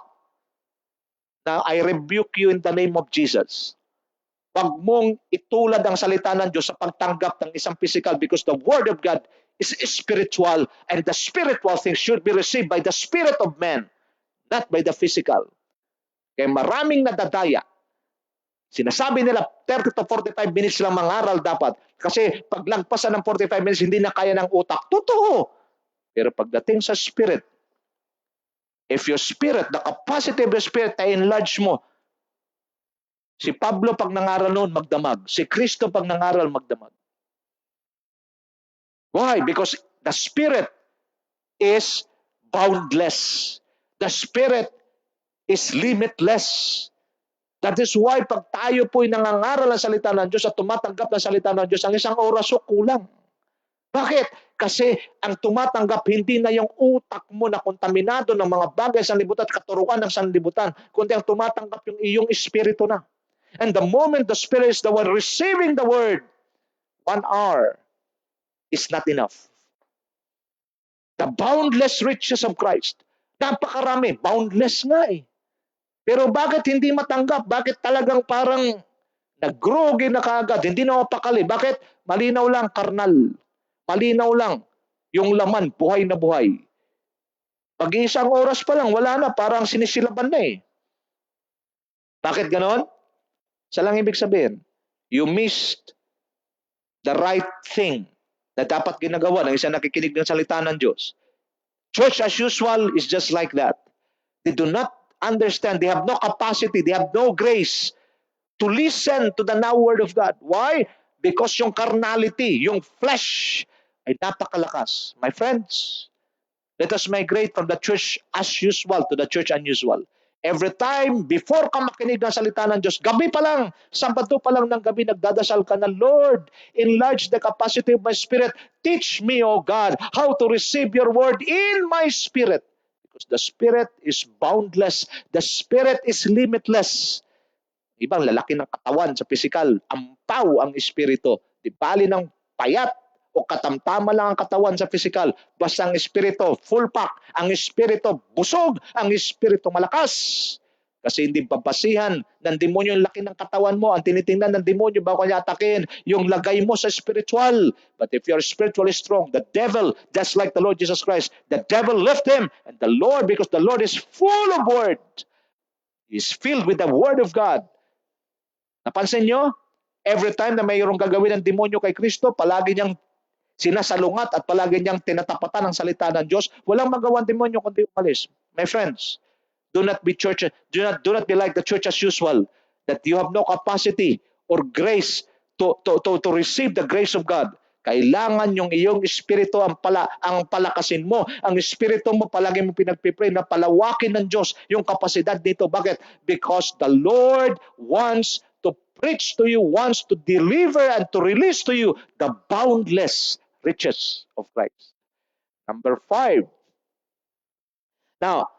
Na I rebuke you in the name of Jesus. Huwag mong itulad ang salita ng Diyos sa pagtanggap ng isang physical because the Word of God is spiritual and the spiritual things should be received by the spirit of man, not by the physical. Kaya maraming nadadaya. Sinasabi nila 30 to 45 minutes lang mangaral dapat kasi paglagpasan ng 45 minutes hindi na kaya ng utak. Totoo. Pero pagdating sa spirit, if your spirit, the capacity of your spirit ay enlarge mo, si Pablo pag nangaral noon magdamag, si Kristo pag nangaral magdamag. Why? Because the Spirit is boundless. The Spirit is limitless. That is why pag tayo po'y nangangaral ng salita ng Diyos at tumatanggap ng salita ng Diyos, ang isang oras o kulang. Bakit? Kasi ang tumatanggap hindi na yung utak mo na kontaminado ng mga bagay sa sanlibutan at katuruan ng sanlibutan, kundi ang tumatanggap yung iyong espiritu na. And the moment the Spirit is the one receiving the Word, 1 hour is not enough. The boundless riches of Christ. Napakarami. Boundless nga eh. Pero bakit hindi matanggap? Bakit talagang parang nag-grogi na kaagad? Hindi na mapakali. Bakit? Malinaw lang, karnal. Malinaw lang. Yung laman, buhay na buhay. Pag-iisang oras pa lang, wala na. Parang sinisilaban na eh. Bakit ganon? Sa lang ibig sabihin, you missed the right thing na dapat ginagawa ng isang nakikinig ng salita ng Diyos. Church as usual is just like that. They do not understand. They have no capacity. They have no grace to listen to the now word of God. Why? Because yung carnality, yung flesh, ay napakalakas. My friends, let us migrate from the church as usual to the church unusual. Every time, before ka makinig ng salita ng Diyos, gabi pa lang, Sabado pa lang ng gabi, nagdadasal ka na, Lord, enlarge the capacity of my spirit. Teach me, O God, how to receive your word in my spirit. Because the spirit is boundless. The spirit is limitless. Ibang lalaki ng katawan sa physical, ampaw ang espiritu. Di bali ng payat o katamtama lang ang katawan sa physical. Basta ang espiritu, full pack. Ang espiritu, busog. Ang espiritu, malakas. Kasi hindi babasihan ng demonyo yung laki ng katawan mo. Ang tinitingnan ng demonyo bago niya atakin, yung lagay mo sa spiritual. But if you're spiritually strong, the devil, just like the Lord Jesus Christ, the devil left him. And the Lord, because the Lord is full of word, is filled with the word of God. Napansin nyo? Every time na mayroong gagawin ng demonyo kay Kristo, palagi niyang sinasalungat at palagi niyang tinatapatan ang salita ng Diyos. Walang magawang demonyo kundi umalis. My friends, do not be church, do not be like the church as usual, that you have no capacity or grace to receive the grace of God. Kailangan yung iyong espiritu ang palakasin mo. Ang espiritu mo palagi mo pinagpipray na palawakin ng Diyos yung kapasidad dito. Bakit? Because the Lord wants to preach to you, wants to deliver and to release to you the boundless riches of Christ. Number 5. Now,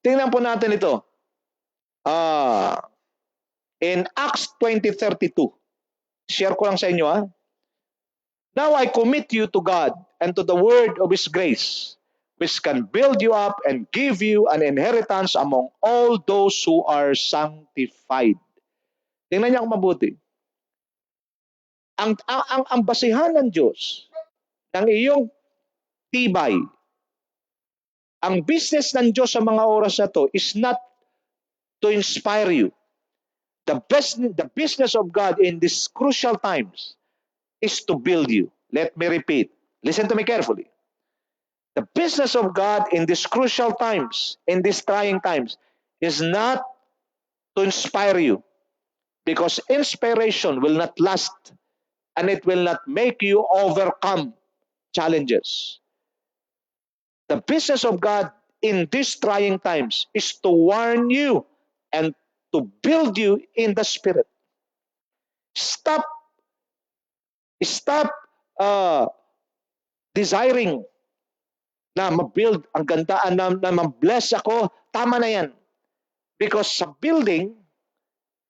tingnan po natin ito. In Acts 20:32, share ko lang sa inyo. Now I commit you to God and to the word of His grace, which can build you up and give you an inheritance among all those who are sanctified. Tingnan niyo kung mabuti. Ang basihan ng Diyos ng iyong tibay. Ang business ng Diyos sa mga oras na to is not to inspire you. The business of God in these crucial times is to build you. Let me repeat. Listen to me carefully. The business of God in these crucial times, in these trying times, is not to inspire you, because inspiration will not last and it will not make you overcome challenges. The business of God in these trying times is to warn you and to build you in the Spirit. Stop uh, desiring na ma-build ang ganda, na ma-bless ako. Tama na yan. Because sa building,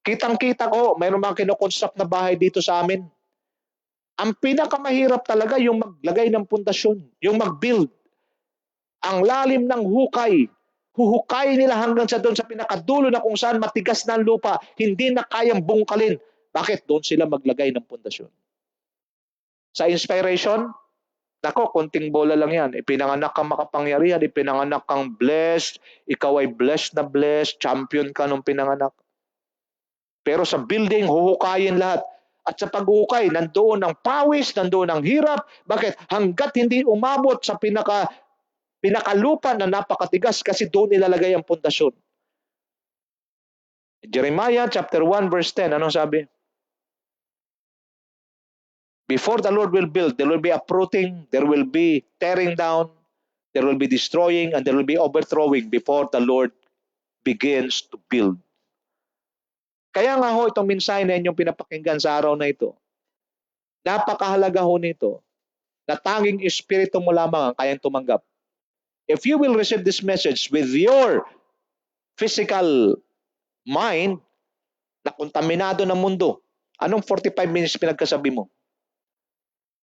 kitang-kita ko, mayroon mga kinoconstruct na bahay dito sa amin. Ang pinakamahirap talaga yung maglagay ng pundasyon, yung mag-build. Ang lalim ng hukay, huhukay nila hanggang sa doon sa pinakadulo na kung saan matigas na ang lupa, hindi na kayang bungkalin. Bakit? Doon sila maglagay ng pundasyon. Sa inspiration, nako, konting bola lang yan. Ipinanganak kang makapangyarihan, ipinanganak kang blessed, ikaw ay blessed na blessed, champion ka nung pinanganak. Pero sa building, huhukayin lahat. At sa paghuhukay, nandoon ang pawis, nandoon ang hirap. Bakit? Hanggat hindi umabot sa pinakalupa na napakatigas, kasi doon ilalagay ang pundasyon. Jeremiah chapter 1 verse 10, anong sabi? Before the Lord will build, there will be uprooting, there will be tearing down, there will be destroying, and there will be overthrowing before the Lord begins to build. Kaya nga ho, itong mensahe na inyong pinapakinggan sa araw na ito, napakahalaga ho nito, na tanging espiritu mo lamang ang kayang tumanggap. If you will receive this message with your physical mind na kontaminado ng mundo, anong 45 minutes pinagkasabi mo?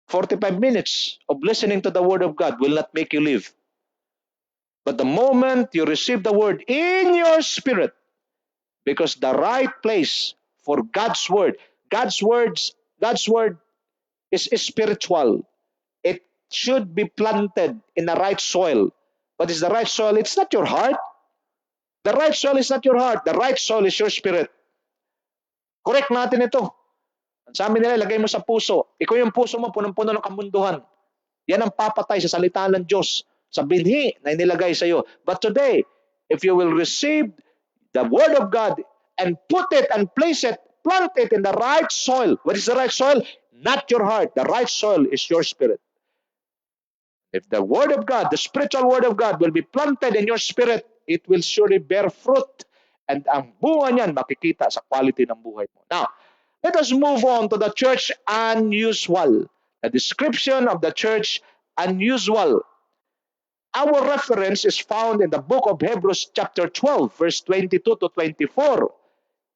45 minutes of listening to the Word of God will not make you live. But the moment you receive the Word in your spirit, because the right place for God's Word is spiritual. It should be planted in the right soil. What is the right soil? It's not your heart. The right soil is not your heart. The right soil is your spirit. Correct natin ito. Ang sabi nila, lagay mo sa puso. Ikaw yung puso mo, punong-puno ng kamunduhan. Yan ang papatay sa salita ng Diyos, sa binhi na inilagay sa iyo. But today, if you will receive the Word of God and put it and place it, plant it in the right soil. What is the right soil? Not your heart. The right soil is your spirit. If the Word of God, the spiritual Word of God will be planted in your spirit, it will surely bear fruit. And ang bunga niyan makikita sa quality ng buhay mo. Now, let us move on to the church unusual. The description of the church unusual. Our reference is found in the book of Hebrews chapter 12, verse 22 to 24.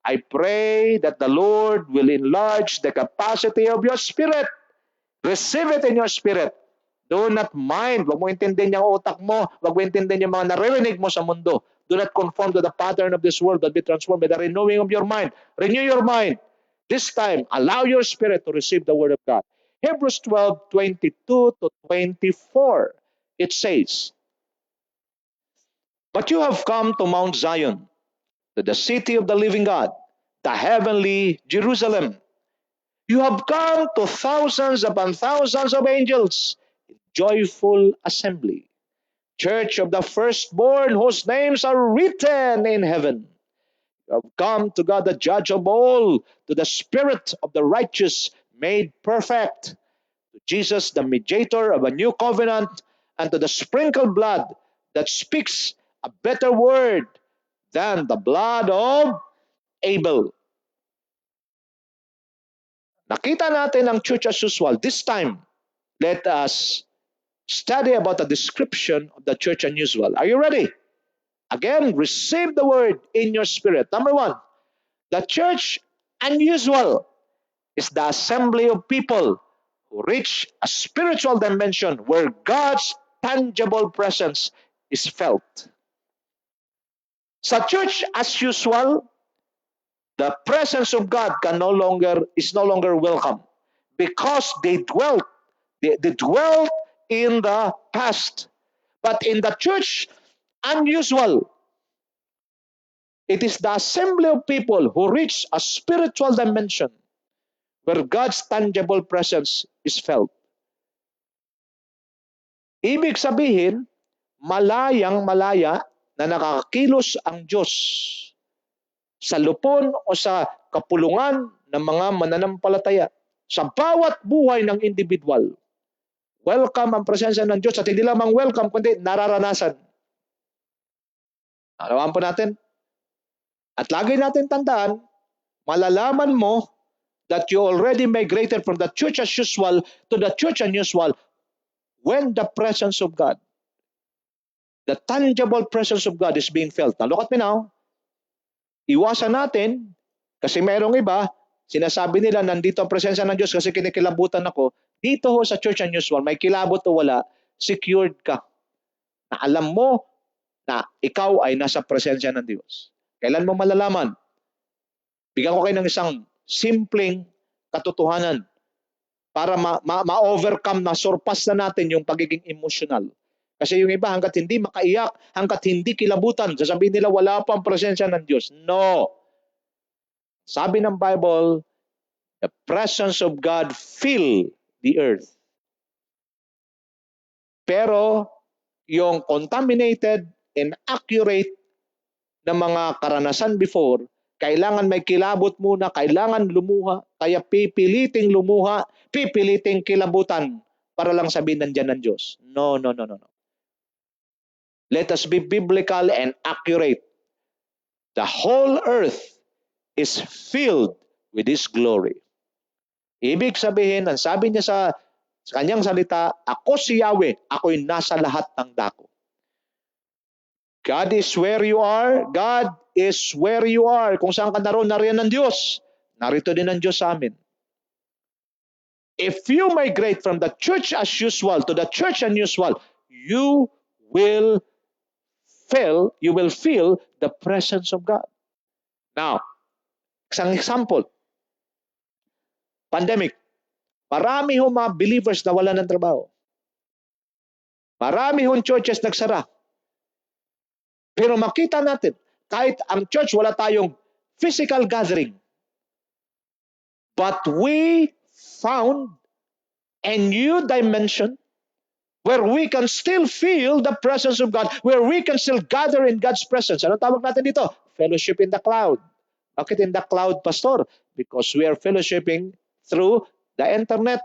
I pray that the Lord will enlarge the capacity of your spirit. Receive it in your spirit. Do not mind. Huwag mo intindihin yung utak mo. Huwag mo intindihin yung mga naririnig mo sa mundo. Do not conform to the pattern of this world, but be transformed by the renewing of your mind. Renew your mind. This time, allow your spirit to receive the Word of God. Hebrews 12, 22 to 24. It says, "But you have come to Mount Zion, to the city of the living God, the heavenly Jerusalem. You have come to thousands upon thousands of angels in joyful assembly, church of the firstborn whose names are written in heaven. You have come to God, the judge of all, to the spirit of the righteous made perfect, to Jesus, the mediator of a new covenant, and to the sprinkled blood that speaks a better word than the blood of Abel." Nakita natin ang church as usual. This time, let us study about the description of the church unusual. Are you ready? Again, receive the word in your spirit. Number one, the church unusual is the assembly of people who reach a spiritual dimension where God's tangible presence is felt. Sa church as usual, the presence of God is no longer welcome, because they dwell in the past. But in the church, unusual. It is the assembly of people who reach a spiritual dimension where God's tangible presence is felt. Ibig sabihin, malayang-malaya na nakakakilos ang Diyos sa lupon o sa kapulungan ng mga mananampalataya sa bawat buhay ng individual. Welcome ang presensya ng Diyos at hindi lamang welcome kundi nararanasan. Alawan po natin. At lagi natin tandaan, malalaman mo that you already migrated from the church as usual to the church unusual when the presence of God, the tangible presence of God is being felt. Now look at me now. Iwasan natin kasi mayroong iba, sinasabi nila nandito ang presensya ng Diyos kasi kinikilabutan ako. Dito ho sa church unusual, may kilabot o wala, secured ka. Na alam mo na ikaw ay nasa presensya ng Diyos. Kailan mo malalaman? Bigyan ko kayo ng isang simpleng katotohanan para ma-overcome, ma-surpass na natin yung pagiging emotional. Kasi yung iba hanggat hindi makaiyak, hanggat hindi kilabutan, sasabihin nila wala pa ang presensya ng Diyos. No. Sabi ng Bible, the presence of God fill the earth. Pero yung contaminated, inaccurate na mga karanasan before, kailangan may kilabot muna, kailangan lumuha, kaya pipiliting lumuha, pipiliting kilabutan para lang sabihin nandiyan ng Diyos. No. Let us be biblical and accurate. The whole earth is filled with His glory. Ibig sabihin, ang sabi niya sa kanyang salita, ako si Yahweh, ako'y nasa lahat ng dako. God is where you are. God is where you are. Kung saan ka naroon, nariyan ng Diyos. Narito din ang Diyos sa amin. If you migrate from the church as usual to the church unusual, you will feel the presence of God. Now, isang example. Pandemic. Marami hong mga believers na wala ng trabaho. Marami hong churches nagsara. Pero makita natin, kahit ang church wala tayong physical gathering, but we found a new dimension where we can still feel the presence of God, where we can still gather in God's presence. Ano tawag natin dito? Fellowship in the cloud. Bakit in the cloud, Pastor? Because we are fellowshipping through the internet.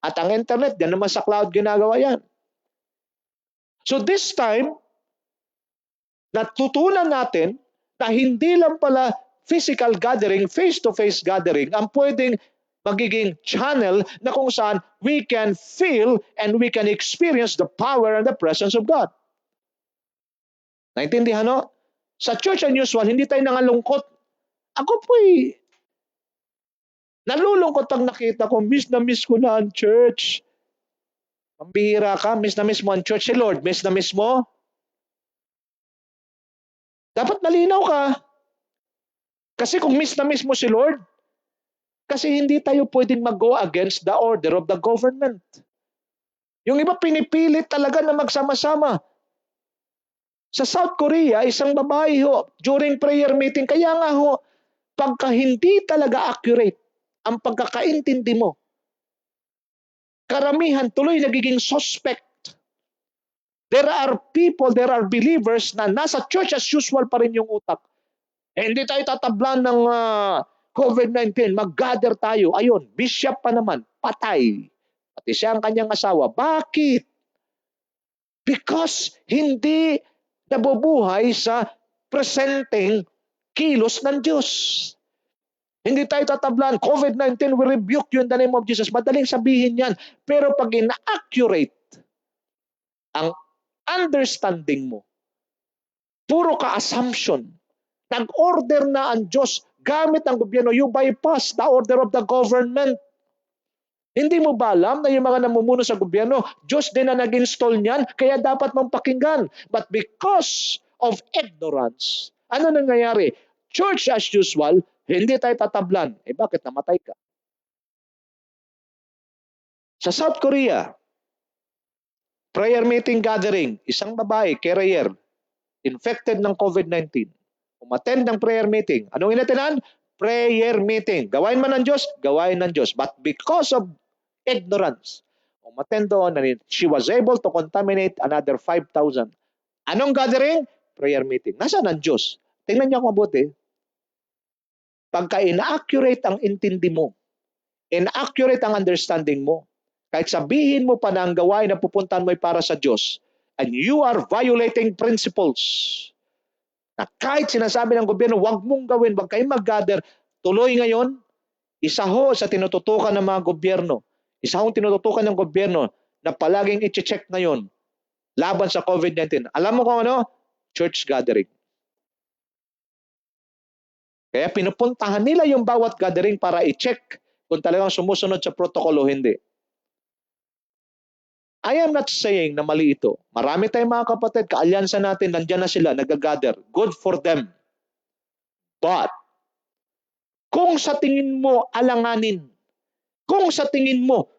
At ang internet, yan naman sa cloud ginagawa yan. So this time, natutunan natin na hindi lang pala physical gathering, face-to-face gathering, ang pwedeng magiging channel na kung saan we can feel and we can experience the power and the presence of God. Naintindihan, no? Sa church unusual, hindi tayo nangalungkot. Ako po'y nalulungkot pag nakita ko, miss na miss ko na ang church. Pambihira ka, miss na miss mo ang church. Si Lord, miss na miss mo? Dapat malinaw ka. Kasi kung miss na miss mo si Lord, kasi hindi tayo pwedeng mag-go against the order of the government. Yung iba pinipilit talaga na magsama-sama. Sa South Korea, isang babae ho, during prayer meeting, kaya nga ho, pagka hindi talaga accurate ang pagkakaintindi mo, karamihan tuloy nagiging suspect. There are people, there are believers na nasa church as usual pa rin yung utak. Hindi tayo tatablan ng COVID-19, mag-gather tayo. Ayun, bishop pa naman, patay. Pati siya ang kanyang asawa. Bakit? Because hindi nabubuhay sa presenting kilos ng Diyos. Hindi tayo tatablan. COVID-19, we rebuke you in the name of Jesus. Madaling sabihin yan. Pero pag ina-accurate ang understanding mo, puro ka assumption. Nag-order na ang Diyos gamit ang gobyerno. You bypass the order of the government. Hindi mo ba alam na yung mga namumuno sa gobyerno, Diyos din na nag-install niyan, kaya dapat mong pakinggan. But because of ignorance, ano nangyayari? Church as usual, hindi tayo tatablan. Bakit namatay ka? Sa South Korea, Prayer meeting gathering, isang babae, carrier, infected ng COVID-19. Umattend ng prayer meeting. Anong inatinan? Prayer meeting. Gawain man ng Diyos, gawain ng Diyos. But because of ignorance, umattend doon and she was able to contaminate another 5,000. Anong gathering? Prayer meeting. Nasaan ang Diyos? Tingnan niyo kung mabuti. Pagka inaccurate ang intindi mo, inaccurate ang understanding mo, kahit sabihin mo pa na ang gawain na pupuntahan mo ay para sa Diyos, and you are violating principles, na kahit sinasabi ng gobyerno, wag mong gawin, wag kayong mag-gather, tuloy ngayon, isa ho sa tinututukan ng mga gobyerno, isa ho tinututukan ng gobyerno na palaging i-check ngayon laban sa COVID-19. Alam mo kung ano? Church gathering. Kaya pinupuntahan nila yung bawat gathering para i-check kung talagang sumusunod sa protocol o hindi. I am not saying na mali ito. Marami tayong mga kapatid, kaalyansa natin, nandiyan na sila, nag-gather. Good for them. But, kung sa tingin mo alanganin, kung sa tingin mo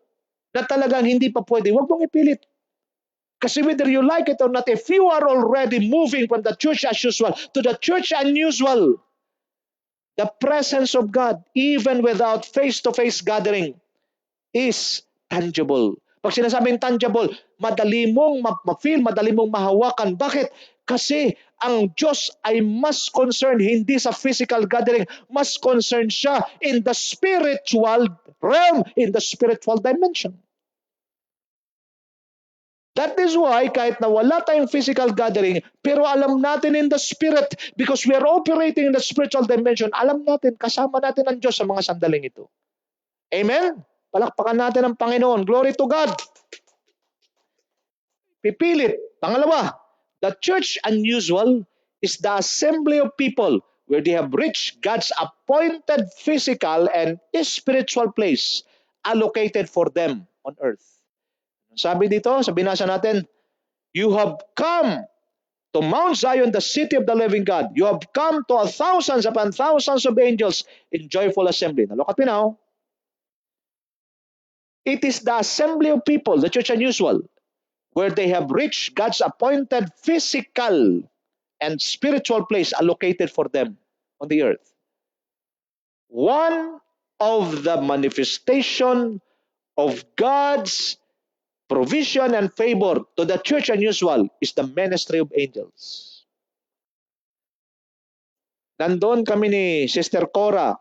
na talagang hindi pa pwede, huwag mong ipilit. Kasi whether you like it or not, if you are already moving from the church as usual to the church unusual, the presence of God, even without face-to-face gathering, is tangible. Pag sinasabing tangible, madali mong ma-feel, madali mong mahawakan. Bakit? Kasi ang Diyos ay mas concerned hindi sa physical gathering, mas concerned siya in the spiritual realm, in the spiritual dimension. That is why kahit na wala tayong physical gathering, pero alam natin in the spirit, because we are operating in the spiritual dimension, alam natin, kasama natin ang Diyos sa mga sandaling ito. Amen? Palakpakan natin ang Panginoon. Glory to God. Pipilit. Pangalawa, the church unusual is the assembly of people where they have reached God's appointed physical and spiritual place allocated for them on earth. Sabi dito, sa binasa natin, you have come to Mount Zion, the city of the living God. You have come to thousands upon thousands of angels in joyful assembly. Nalokat pinaw. It is the assembly of people, the church unusual, where they have reached God's appointed physical and spiritual place allocated for them on the earth. One of the manifestation of God's provision and favor to the church unusual is the ministry of angels. Nandun kami ni Sister Cora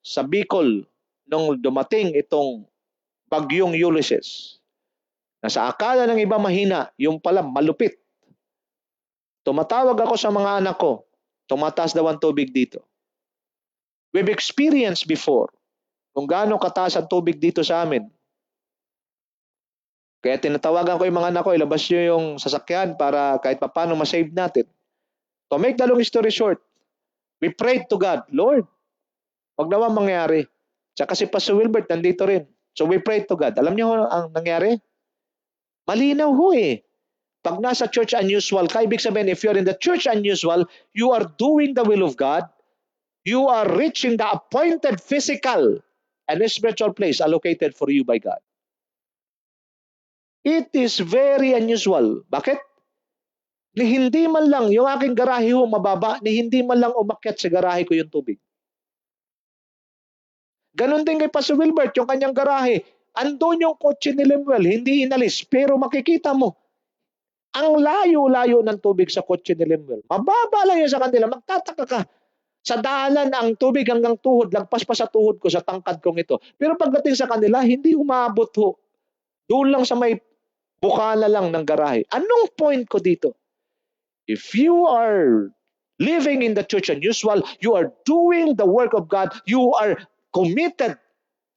sa Bicol nung dumating itong bagyong Ulysses. Nasa akala ng iba mahina, yung pala malupit. Tumatawag ako sa mga anak ko, tumataas daw ang tubig dito. We've experienced before kung gaano kataas ang tubig dito sa amin. Kaya tinatawagan ko yung mga anak ko, ilabas nyo yung sasakyan para kahit paano masave natin. To make the long story short, we prayed to God, Lord, wag naman mangyari. Tsaka si Pastor Wilbert nandito rin. So we prayed to God. Alam niyo ang nangyari? Malinaw ho eh. Pag nasa church unusual ka, ibig sabihin, if you're in the church unusual, you are doing the will of God, you are reaching the appointed physical and spiritual place allocated for you by God. It is very unusual. Bakit? Ni hindi man lang, yung aking garahe ho mababa, ni hindi man lang umakyat sa garahe ko yung tubig. Ganon din kay Pastor Wilbert, yung kanyang garahe. Andun yung kotse ni Lemuel, hindi inalis. Pero makikita mo, ang layo-layo ng tubig sa kotse ni Lemuel. Mababa lang yun sa kanila. Magtataka ka. Sa daanan ang tubig hanggang tuhod, lagpas pa sa tuhod ko, sa tangkad kong ito. Pero pagdating sa kanila, hindi umabot ho. Doon lang sa may bukana lang ng garahe. Anong point ko dito? If you are living in the church unusual, you are doing the work of God, you are committed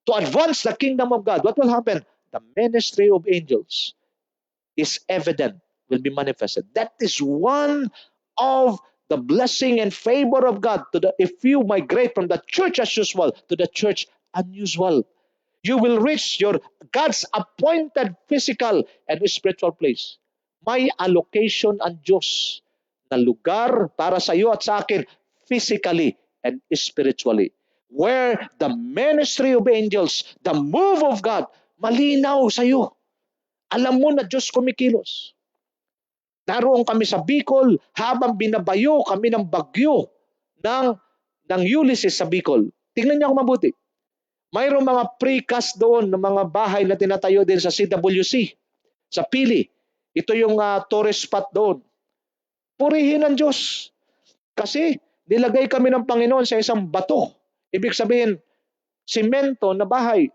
to advance the kingdom of God, what will happen? The ministry of angels is evident, will be manifested. That is one of the blessing and favor of God to the, if you migrate from the church as usual to the church unusual. You will reach your God's appointed physical and spiritual place. May allocation ang Diyos na lugar para sa iyo at sa akin physically and spiritually. Where the ministry of angels, the move of God, malinaw sa iyo. Alam mo na Diyos kumikilos. Naroon kami sa Bicol habang binabayo kami ng bagyo ng Ulysses sa Bicol. Tingnan niyo ako mabuti. Mayroong mga precast doon ng mga bahay na tinatayo din sa CWC, sa Pili. Ito yung tourist spot doon. Purihin ang Diyos. Kasi nilagay kami ng Panginoon sa isang bato. Ibig sabihin, simento na bahay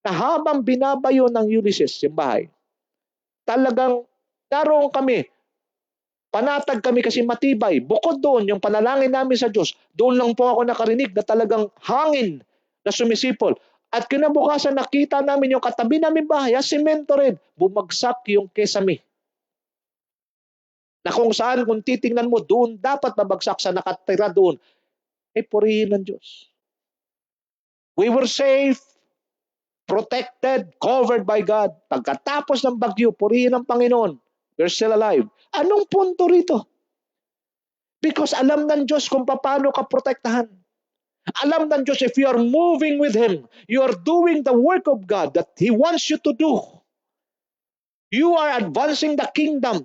na habang binabayo ng Ulysses yung bahay, talagang naroon kami. Panatag kami kasi matibay. Bukod doon, yung panalangin namin sa Diyos, doon lang po ako nakarinig na talagang hangin na sumisipol. At kinabukasan nakita namin yung katabi namin bahay, semento rin. Bumagsak yung kesame. Na kung saan, kung titingnan mo, doon dapat mabagsak sa nakatira doon. Purihin ng Diyos. We were safe, protected, covered by God. Pagkatapos ng bagyo, purihin ng Panginoon. We're still alive. Anong punto rito? Because alam ng Diyos kung paano ka protektahan. Alam ng Diyos if you are moving with Him, you are doing the work of God that He wants you to do. You are advancing the kingdom.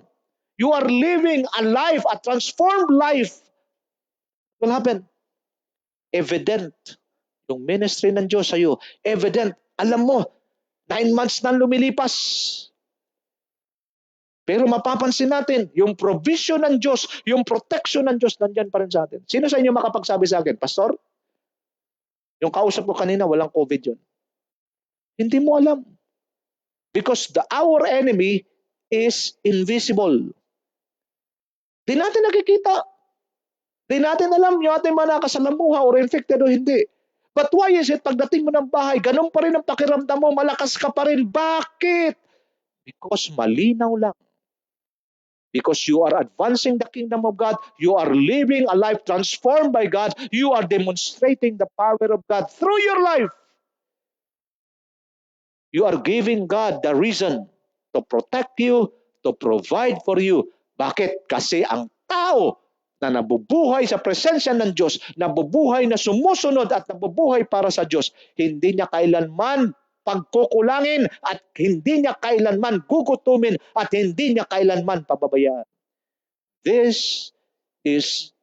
You are living a life, a transformed life. What will happen? Evident. Yung ministry ng Diyos sa iyo, evident. Alam mo, 9 months na lumilipas. Pero mapapansin natin, yung provision ng Diyos, yung protection ng Diyos, nandyan pa rin sa atin. Sino sa inyo makapagsabi sa akin, Pastor? Yung kausap ko kanina, walang COVID yun. Hindi mo alam. Because our enemy is invisible. Di natin nakikita. Di natin alam yung ating mga nakasalamuha or infected o hindi. But why is it, pagdating mo ng bahay, ganun pa rin ang pakiramdam mo, malakas ka pa rin. Bakit? Because malinaw lang. Because you are advancing the kingdom of God, you are living a life transformed by God, you are demonstrating the power of God through your life. You are giving God the reason to protect you, to provide for you. Bakit? Kasi ang tao na nabubuhay sa presensya ng Diyos, nabubuhay na sumusunod at nabubuhay para sa Diyos, hindi niya kailanman pagkukulangin at hindi niya kailanman gugutumin at hindi niya kailanman pababayaan. This is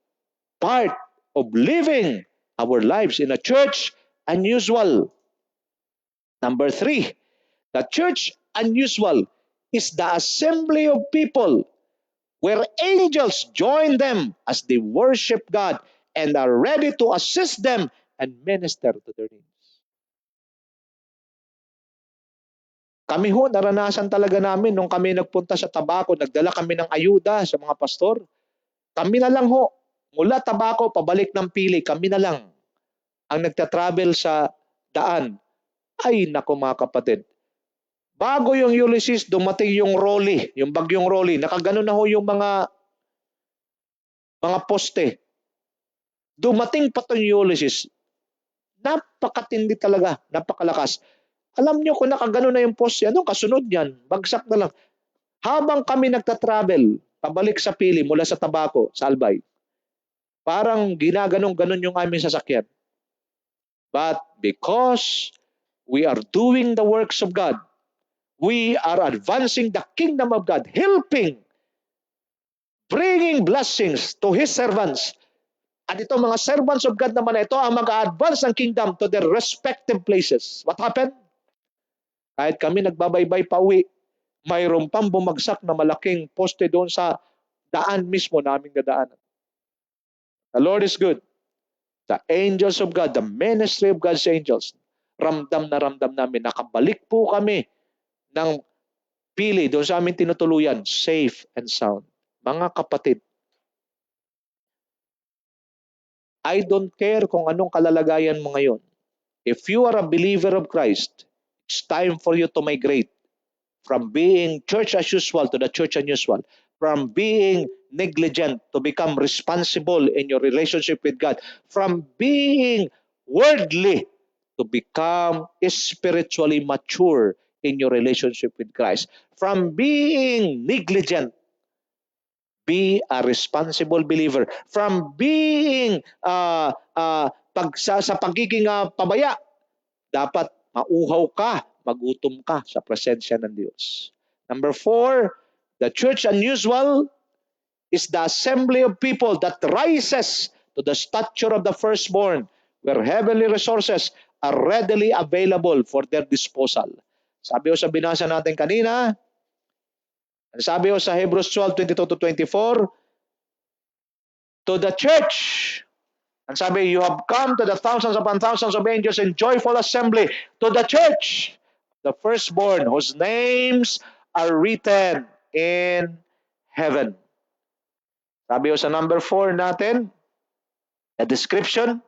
part of living our lives in a church unusual. Number 3, the church unusual is the assembly of people where angels join them as they worship God and are ready to assist them and minister to their needs. Kami ho, naranasan talaga namin nung kami nagpunta sa Tabaco, nagdala kami ng ayuda sa mga pastor. Kami na lang ho, mula Tabaco, pabalik ng Pili, kami na lang ang nagtatravel sa daan. Ay, naku mga kapatid. Bago yung Ulysses, dumating yung Rolly, yung bagyong Rolly. Nakagano na ho yung mga poste. Dumating pa itong Ulysses. Napakatindi talaga, napakalakas. Alam nyo kung nakagano na yung poste, anong kasunod yan? Bagsak na lang. Habang kami nagtatravel, pabalik sa Pili mula sa Tabaco, sa Albay, parang ginaganong-ganon yung aming sasakyan. But because we are doing the works of God, we are advancing the kingdom of God, helping, bringing blessings to His servants. At ito mga servants of God naman, ito ang mag-advance ng kingdom to their respective places. What happened? Kahit kami nagbabaybay pa uwi, mayroon pang bumagsak na malaking poste doon sa daan mismo naming dadaanan. The Lord is good. The angels of God, the ministry of God's angels, ramdam na ramdam namin. Nakabalik po kami ng Pili doon sa aming tinutuluyan, safe and sound. Mga kapatid, I don't care kung anong kalalagayan mo ngayon. If you are a believer of Christ, it's time for you to migrate from being church as usual to the church unusual, from being negligent to become responsible in your relationship with God, from being worldly to become spiritually mature in your relationship with Christ, from being negligent, be a responsible believer, from being sa pagiging pabaya, dapat mauhaw ka, magutom ka sa presensya ng Diyos. Number 4, the church unusual is the assembly of people that rises to the stature of the firstborn, where heavenly resources are readily available for their disposal. Sabi sa binasa natin kanina, sabi sa Hebrews 12:22-24, to the church, and sabi, you have come to the thousands upon thousands of angels in joyful assembly, to the church, the firstborn, whose names are written in heaven. Sabi sa number 4 natin, a description,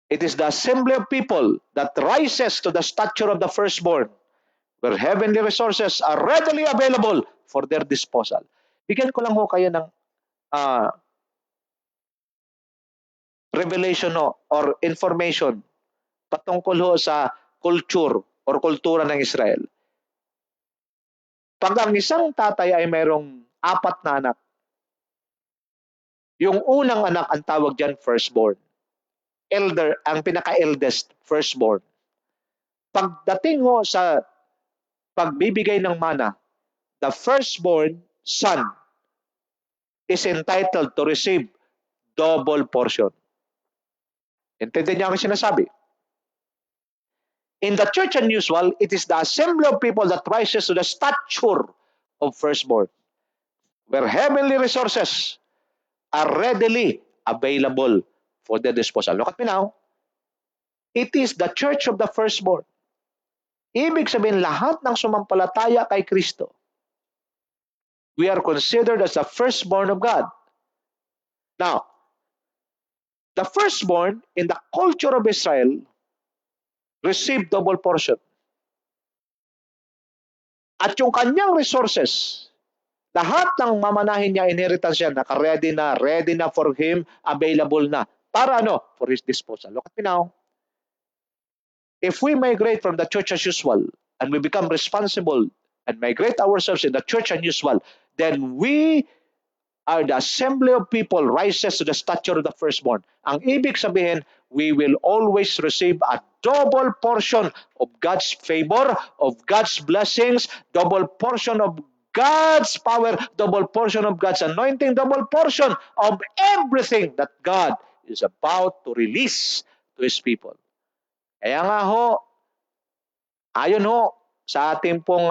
it is the assembly of people that rises to the stature of the firstborn, where heavenly resources are readily available for their disposal. Bigyan ko lang ho kayo ng revelation or information patungkol ho sa culture or kultura ng Israel. Pag ang isang tatay ay mayroong 4 na anak, yung unang anak ang tawag dyan firstborn. Elder, ang pinaka-eldest, firstborn. Pagdating ho sa pagbibigay ng mana, the firstborn son is entitled to receive double portion. Intindihan niyo ang sinasabi? In the church unusual, it is the assembly of people that rises to the stature of firstborn, where heavenly resources are readily available for their disposal. Look at me now. It is the church of the firstborn. Ibig sabihin, lahat ng sumampalataya kay Kristo, we are considered as the firstborn of God. Now, the firstborn in the culture of Israel received double portion. At yung kanyang resources, lahat ng mamanahin niya, inheritance niya, naka-ready na, ready na for him, available na. Para for his disposal. Look at me now. If we migrate from the church as usual and we become responsible and migrate ourselves in the church unusual, then we are the assembly of people rises to the stature of the firstborn. Ang ibig sabihin, we will always receive a double portion of God's favor, of God's blessings, double portion of God's power, double portion of God's anointing, double portion of everything that God is about to release to His people. Kaya nga ho, ayon ho sa ating pong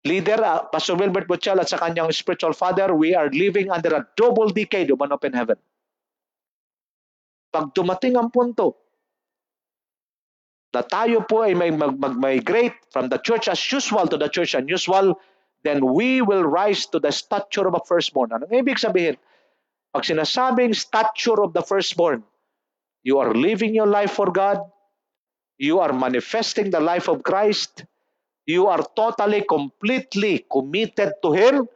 leader, Pastor Wilbert Butchal at sa kanyang spiritual father, we are living under a double decade of an open heaven. Pag dumating ang punto na tayo po ay mag-migrate from the church as usual to the church unusual, then we will rise to the stature of a firstborn. Anong ibig sabihin? Pag sinasabing stature of the firstborn, you are living your life for God, you are manifesting the life of Christ, you are totally, completely committed to Him,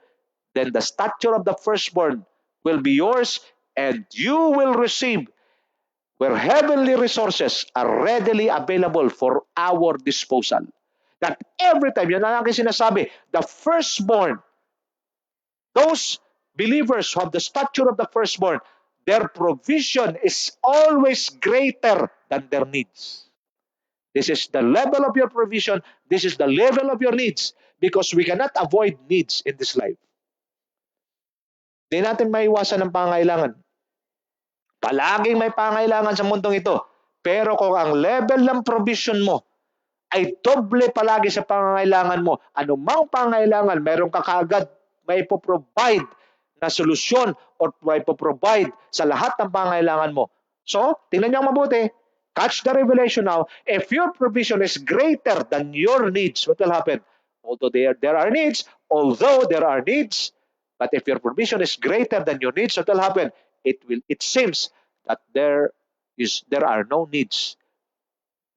then the stature of the firstborn will be yours and you will receive where heavenly resources are readily available for our disposal. That every time, yun ang aking sinasabi, the firstborn, those believers who have the stature of the firstborn, their provision is always greater than their needs. This is the level of your provision. This is the level of your needs because we cannot avoid needs in this life. Hindi natin maiwasan ang pangailangan. Palaging may pangailangan sa mundong ito. Pero kung ang level ng provision mo ay doble palagi sa pangailangan mo, anumang pangailangan, meron ka kaagad may provide na solusyon or may provide sa lahat ng pangailangan mo. So, tingnan niyo mabuti. Catch the revelation now. If your provision is greater than your needs, what will happen? Although there are needs, but if your provision is greater than your needs, what will happen? It seems that there are no needs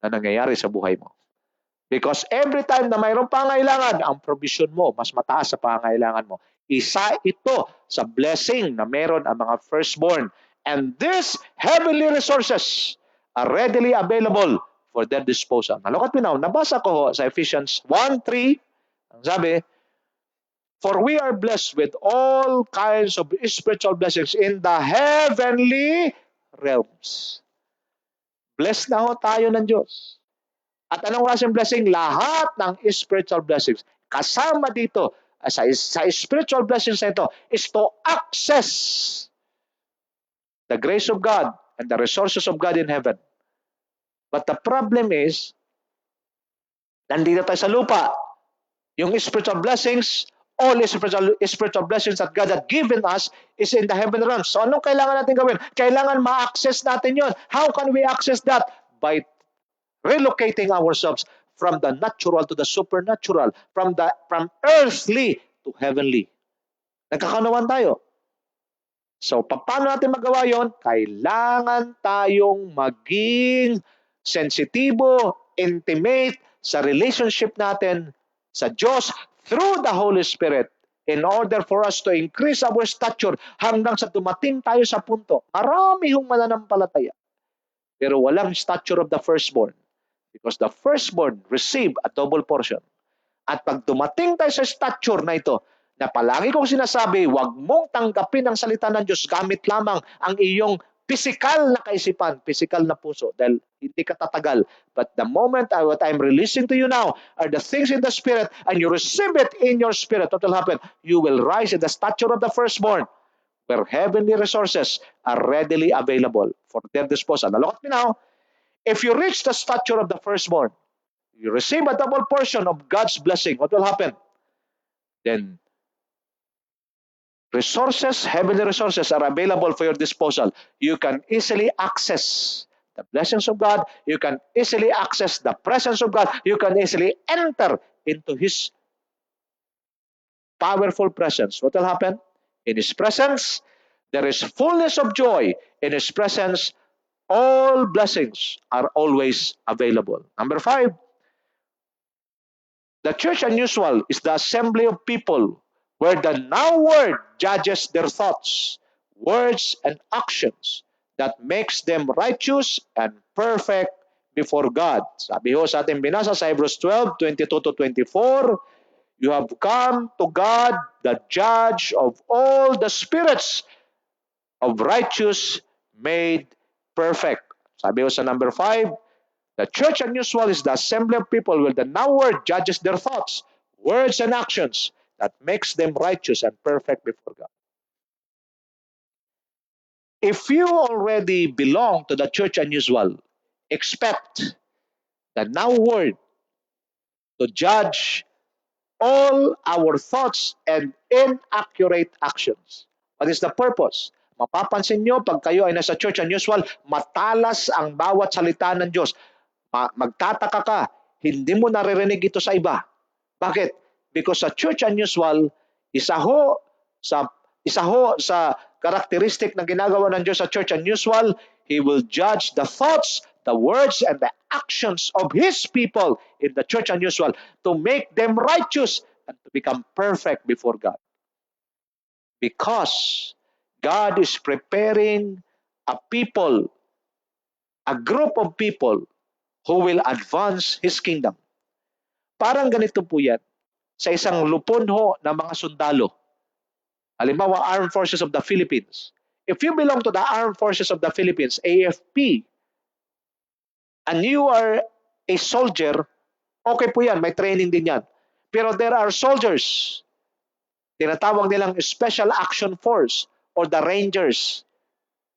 na nangyayari sa buhay mo. Because every time na mayroong pangailangan, ang provision mo mas mataas sa pangailangan mo. Isa ito sa blessing na meron ang mga firstborn. And these heavenly resources are readily available for their disposal. Now, look at me now. Nabasa ko ho sa Ephesians 1:3. Ang sabi, for we are blessed with all kinds of spiritual blessings in the heavenly realms. Blessed na ho tayo ng Diyos. At anong klaseng blessing? Lahat ng spiritual blessings. Kasama dito sa spiritual blessings na ito is to access the grace of God and the resources of God in heaven. But the problem is, nandito tayo sa lupa. Yung spiritual blessings, all spiritual blessings that God had given us is in the heaven realms. So anong kailangan natin gawin? Kailangan ma-access natin yon. How can we access that? By relocating ourselves from the natural to the supernatural, from earthly to heavenly. Nagkakaunawan tayo. So, paano natin magawa yon? Kailangan tayong maging sensitibo, intimate sa relationship natin sa Diyos through the Holy Spirit in order for us to increase our stature hanggang sa dumating tayo sa punto. Marami hong mananampalataya, pero walang stature of the firstborn because the firstborn receive a double portion. At pag dumating tayo sa stature na ito, na palagi kong sinasabi, huwag mong tanggapin ang salita ng Diyos gamit lamang ang iyong physical na kaisipan, physical na puso, dahil hindi ka tatagal. But the moment what I'm releasing to you now are the things in the Spirit, and you receive it in your spirit, what will happen? You will rise in the stature of the firstborn, where heavenly resources are readily available for their disposal. Now, look at me now. If you reach the stature of the firstborn, you receive a double portion of God's blessing, what will happen? Then, heavenly resources are available for your disposal. You can easily access the blessings of God. You can easily access the presence of God. You can easily enter into His powerful presence. What will happen? In His presence, there is fullness of joy. In His presence, all blessings are always available. Number 5, the church unusual is the assembly of people where the now word judges their thoughts, words, and actions that makes them righteous and perfect before God. Sabi ho sa ating binasa sa Hebrews 12:22-24, you have come to God, the judge of all the spirits of righteous made perfect. Sabi ho sa number 5, the church unusual is the assembly of people where the now word judges their thoughts, words, and actions that makes them righteous and perfect before God. If you already belong to the church unusual, expect the now word to judge all our thoughts and inaccurate actions. What is the purpose? Mapapansin nyo, pag kayo ay nasa church unusual, matalas ang bawat salita ng Diyos. Magtataka ka, hindi mo naririnig ito sa iba. Bakit? Because sa church unusual, isa ho sa characteristic na ginagawa ng Diyos sa church unusual, He will judge the thoughts, the words, and the actions of His people in the church unusual to make them righteous and to become perfect before God. Because God is preparing a group of people who will advance His kingdom. Parang ganito po yan sa isang lupon ho ng mga sundalo. Halimbawa, Armed Forces of the Philippines. If you belong to the Armed Forces of the Philippines, AFP, and you are a soldier, okay po yan, may training din yan. Pero there are soldiers, tinatawag nilang Special Action Force or the Rangers.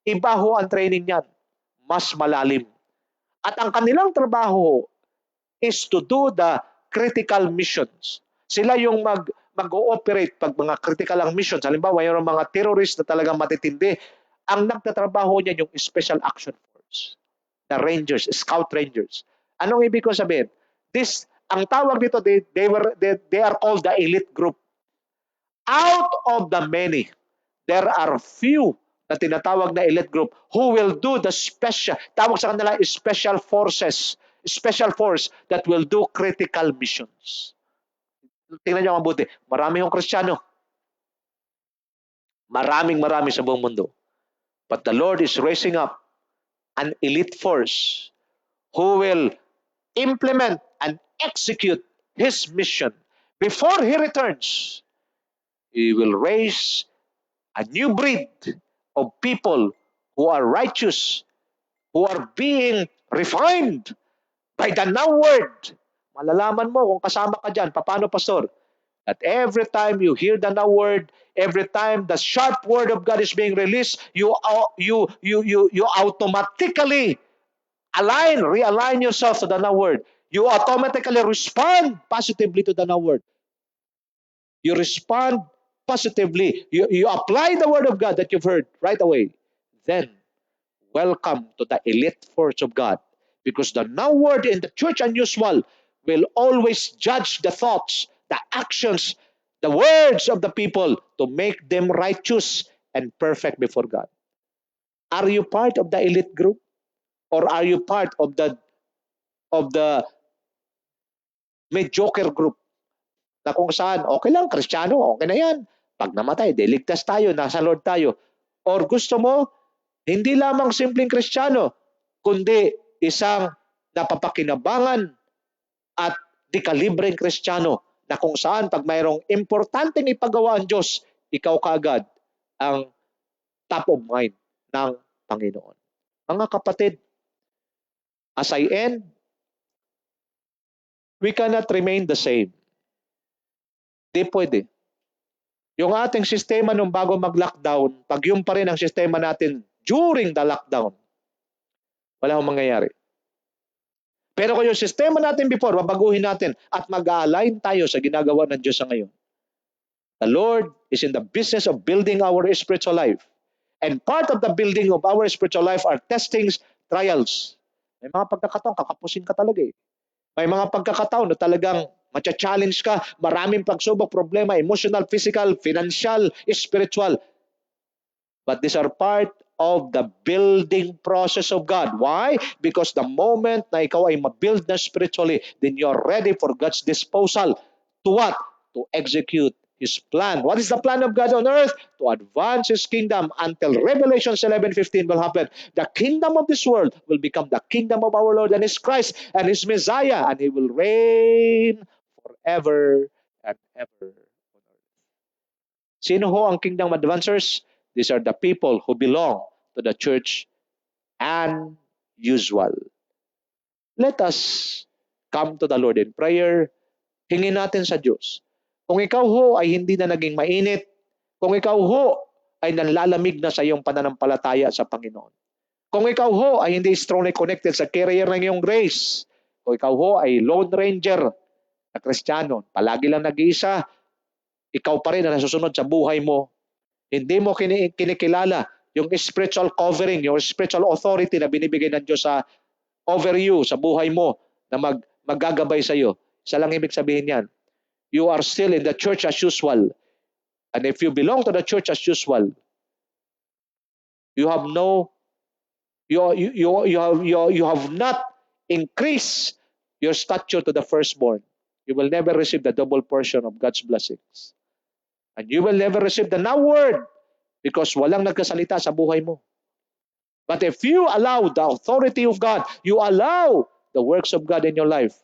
Iba ho ang training yan, mas malalim. At ang kanilang trabaho is to do the critical missions. Sila yung mag-ooperate pag mga critical ang missions. Halimbawa, mayroong mga terrorists na talagang matitindi. Ang nagtatrabaho niya yung Special Action Force. The Rangers, Scout Rangers. Anong ibig ko sabihin? Ang tawag dito, they are called the elite group. Out of the many, there are few na tinatawag na elite group who will do the tawag sa kanila special force that will do critical missions. Tingnan nyo mabuti, marami hong Kristiyano. Marami sa buong mundo. But the Lord is raising up an elite force who will implement and execute His mission. Before He returns, He will raise a new breed of people who are righteous, who are being refined By the now word. Malalaman mo kung kasama ka dyan. Paano, Pastor? That every time you hear the now word, every time the sharp word of God is being released, you automatically realign yourself to the now word. You automatically respond positively to the now word. You respond positively. You apply the word of God that you've heard right away. Then, welcome to the elite force of God. Because the now word in the church unusual will always judge the thoughts, the actions, the words of the people to make them righteous and perfect before God. Are you part of the elite group? Or are you part of the mediocre group? Na kung saan, okay lang, Kristiyano, okay na yan. Pag namatay, deligtas tayo, nasa Lord tayo. Or gusto mo, hindi lamang simpleng Kristiyano, kundi isang napapakinabangan at dekalibreng Kristiyano na kung saan pag mayroong importanteng ipagawa ang Diyos, ikaw kaagad ang top of mind ng Panginoon. Mga kapatid, as I end, we cannot remain the same. Di pwede. Yung ating sistema nung bago mag-lockdown, pag yung pa rin ang sistema natin during the lockdown, wala akong mangyayari. Pero kung yung sistema natin before, babaguhin natin at mag-align tayo sa ginagawa ng Diyos sa ngayon. The Lord is in the business of building our spiritual life. And part of the building of our spiritual life are testings, trials. May mga pagkakataon, kakapusin ka talaga eh. May mga pagkakataon na talagang matcha-challenge ka, maraming pagsubok, problema, emotional, physical, financial, spiritual. But these are part of the building process of God. Why? Because the moment na ikaw ay mabuild na spiritually, then you are ready for God's disposal. To what? To execute His plan. What is the plan of God on earth? To advance His kingdom until Revelation 11:15 will happen. The kingdom of this world will become the kingdom of our Lord and His Christ and His Messiah, and He will reign forever and ever. Sino ho ang kingdom advancers? These are the people who belong to the church unusual. Let us come to the Lord in prayer. Hingin natin sa Diyos. Kung ikaw ho ay hindi na naging mainit, kung ikaw ho ay nanlalamig na sa iyong pananampalataya sa Panginoon, kung ikaw ho ay hindi strongly connected sa carrier ng iyong grace, kung ikaw ho ay lone ranger na Kristiyano, palagi lang nag-iisa, ikaw pa rin na nasusunod sa buhay mo, hindi mo kinikilala yung spiritual covering, yung spiritual authority na binibigay ng Diyos over you, sa buhay mo, na maggagabay sa iyo. Isa lang ibig sabihin yan. You are still in the church as usual. And if you belong to the church as usual, you have not increased your stature to the firstborn. You will never receive the double portion of God's blessings. And you will never receive the now word because walang nagkasalita sa buhay mo. But if you allow the authority of God, you allow the works of God in your life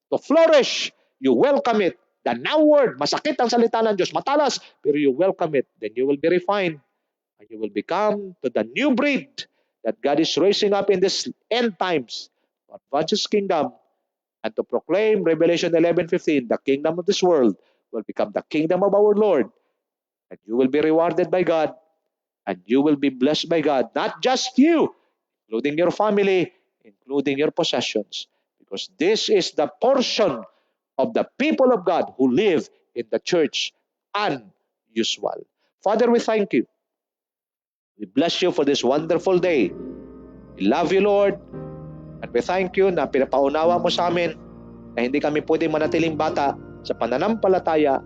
to flourish, you welcome it. The now word, masakit ang salita ng Diyos, matalas, pero you welcome it, then you will be refined and you will become to the new breed that God is raising up in this end times to advance His kingdom and to proclaim Revelation 11:15, the kingdom of this world will become the kingdom of our Lord, and you will be rewarded by God and you will be blessed by God, not just you, including your family, including your possessions, because this is the portion of the people of God who live in the church unusual. Father, we thank you. We bless you for this wonderful day. We love you, Lord. And we thank you na pinapaunawa mo sa amin na hindi kami pwede manatiling bata sa pananampalataya,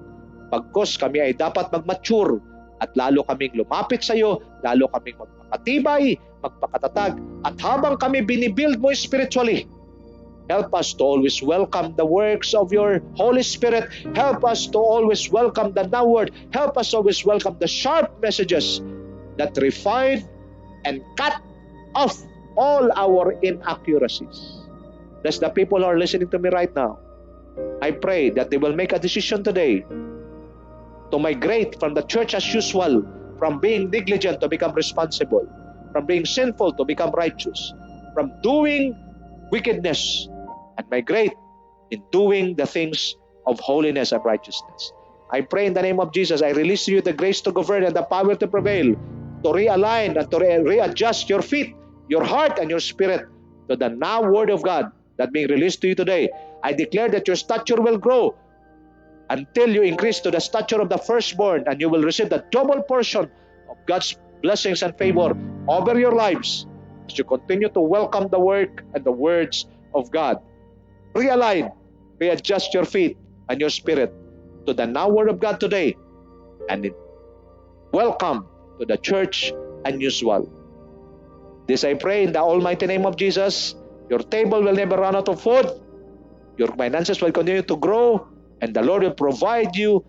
pagkos kami ay dapat mag-mature at lalo kaming lumapit sa iyo, lalo kaming magpakatibay, magpakatatag, at habang kami binibuild mo spiritually, help us to always welcome the works of your Holy Spirit. Help us to always welcome the now word. Help us always welcome the sharp messages that refine and cut off all our inaccuracies. Bless the people who are listening to me right now. I pray that they will make a decision today to migrate from the church as usual, from being negligent to become responsible, from being sinful to become righteous, from doing wickedness and my great in doing the things of holiness and righteousness. I pray in the name of Jesus, I release to you the grace to govern and the power to prevail, to realign and to readjust your feet, your heart, and your spirit to the now word of God that being released to you today. I declare that your stature will grow until you increase to the stature of the firstborn, and you will receive the double portion of God's blessings and favor over your lives as you continue to welcome the work and the words of God. Realign, readjust your feet and your spirit to the now word of God today, and welcome to the church unusual. This I pray in the almighty name of Jesus. Your table will never run out of food. Your finances will continue to grow, and the Lord will provide you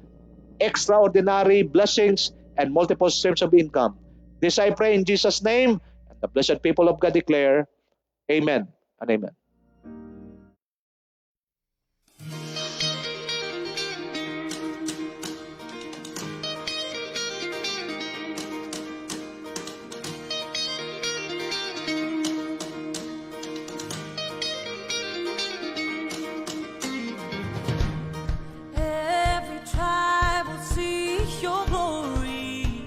extraordinary blessings and multiple streams of income. This I pray in Jesus' name, and the blessed people of God declare, Amen and Amen. Every tribe will see your glory.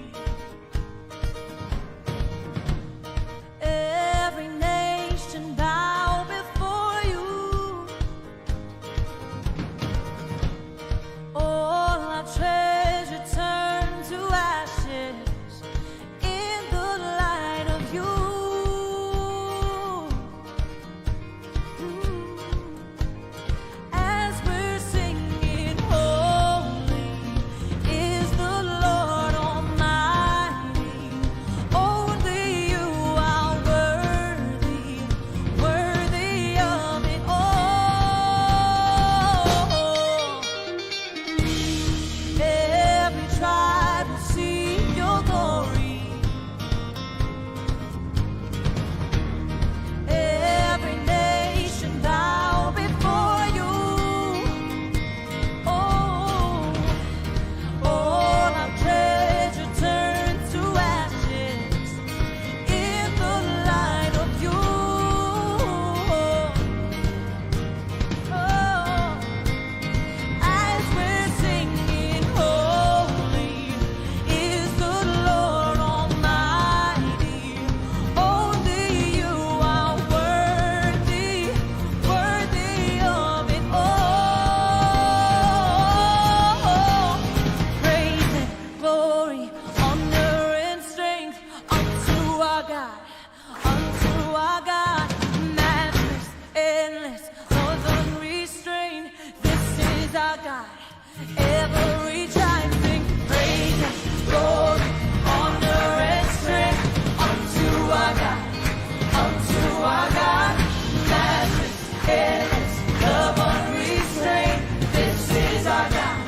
Every nation bow before you. All our treasure turn to ashes in the light of you. As we're singing, holy is the Lord Almighty. Only you are worthy, worthy of it all. Every tribe will see your glory. Every nation bow before you. Oh, all our treasure turn to ashes in the light of you. Oh, as we're singing, holy is the Lord Almighty. Only you are worthy, worthy of it all. Praise and glory, honor and strength unto our God, unto our God. Matchless, endless, Lord unrestrained. This is our God. Every tribe sing praise and glory, honor and strength unto our God, unto our God. Matchless, endless, love unrestrained. This is our God.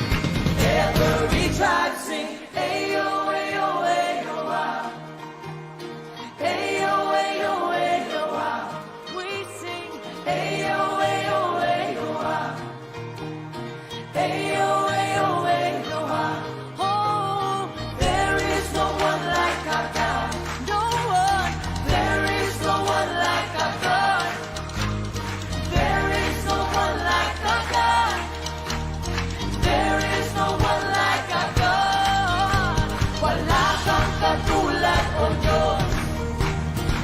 Every tribe sing, ayo, ayo, ayo, ah. Ayo, ayo, ayo, ah. We sing, ayo, ayo, ayo, ah. Ayo, ayo, ayo, ah. Oh, there is no one like our God. No one. There is no one like our God. There is no one like our God. There is no one like our God. Wala kang katulad, O Diyos.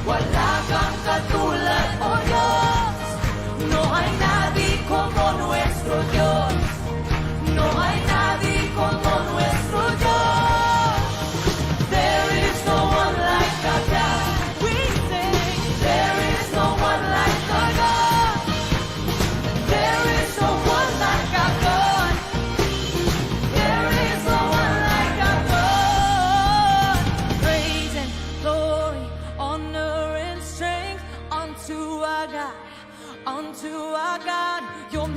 Wala kang katulad, O Diyos. No hay nadie como nuestro Dios. No hay nadie como nuestro Dios. There is no one like our God. We sing, there is no one like our God. There is no one like our God. There is no one like our God. Praise and glory, honor and strength unto our God, unto our God. Your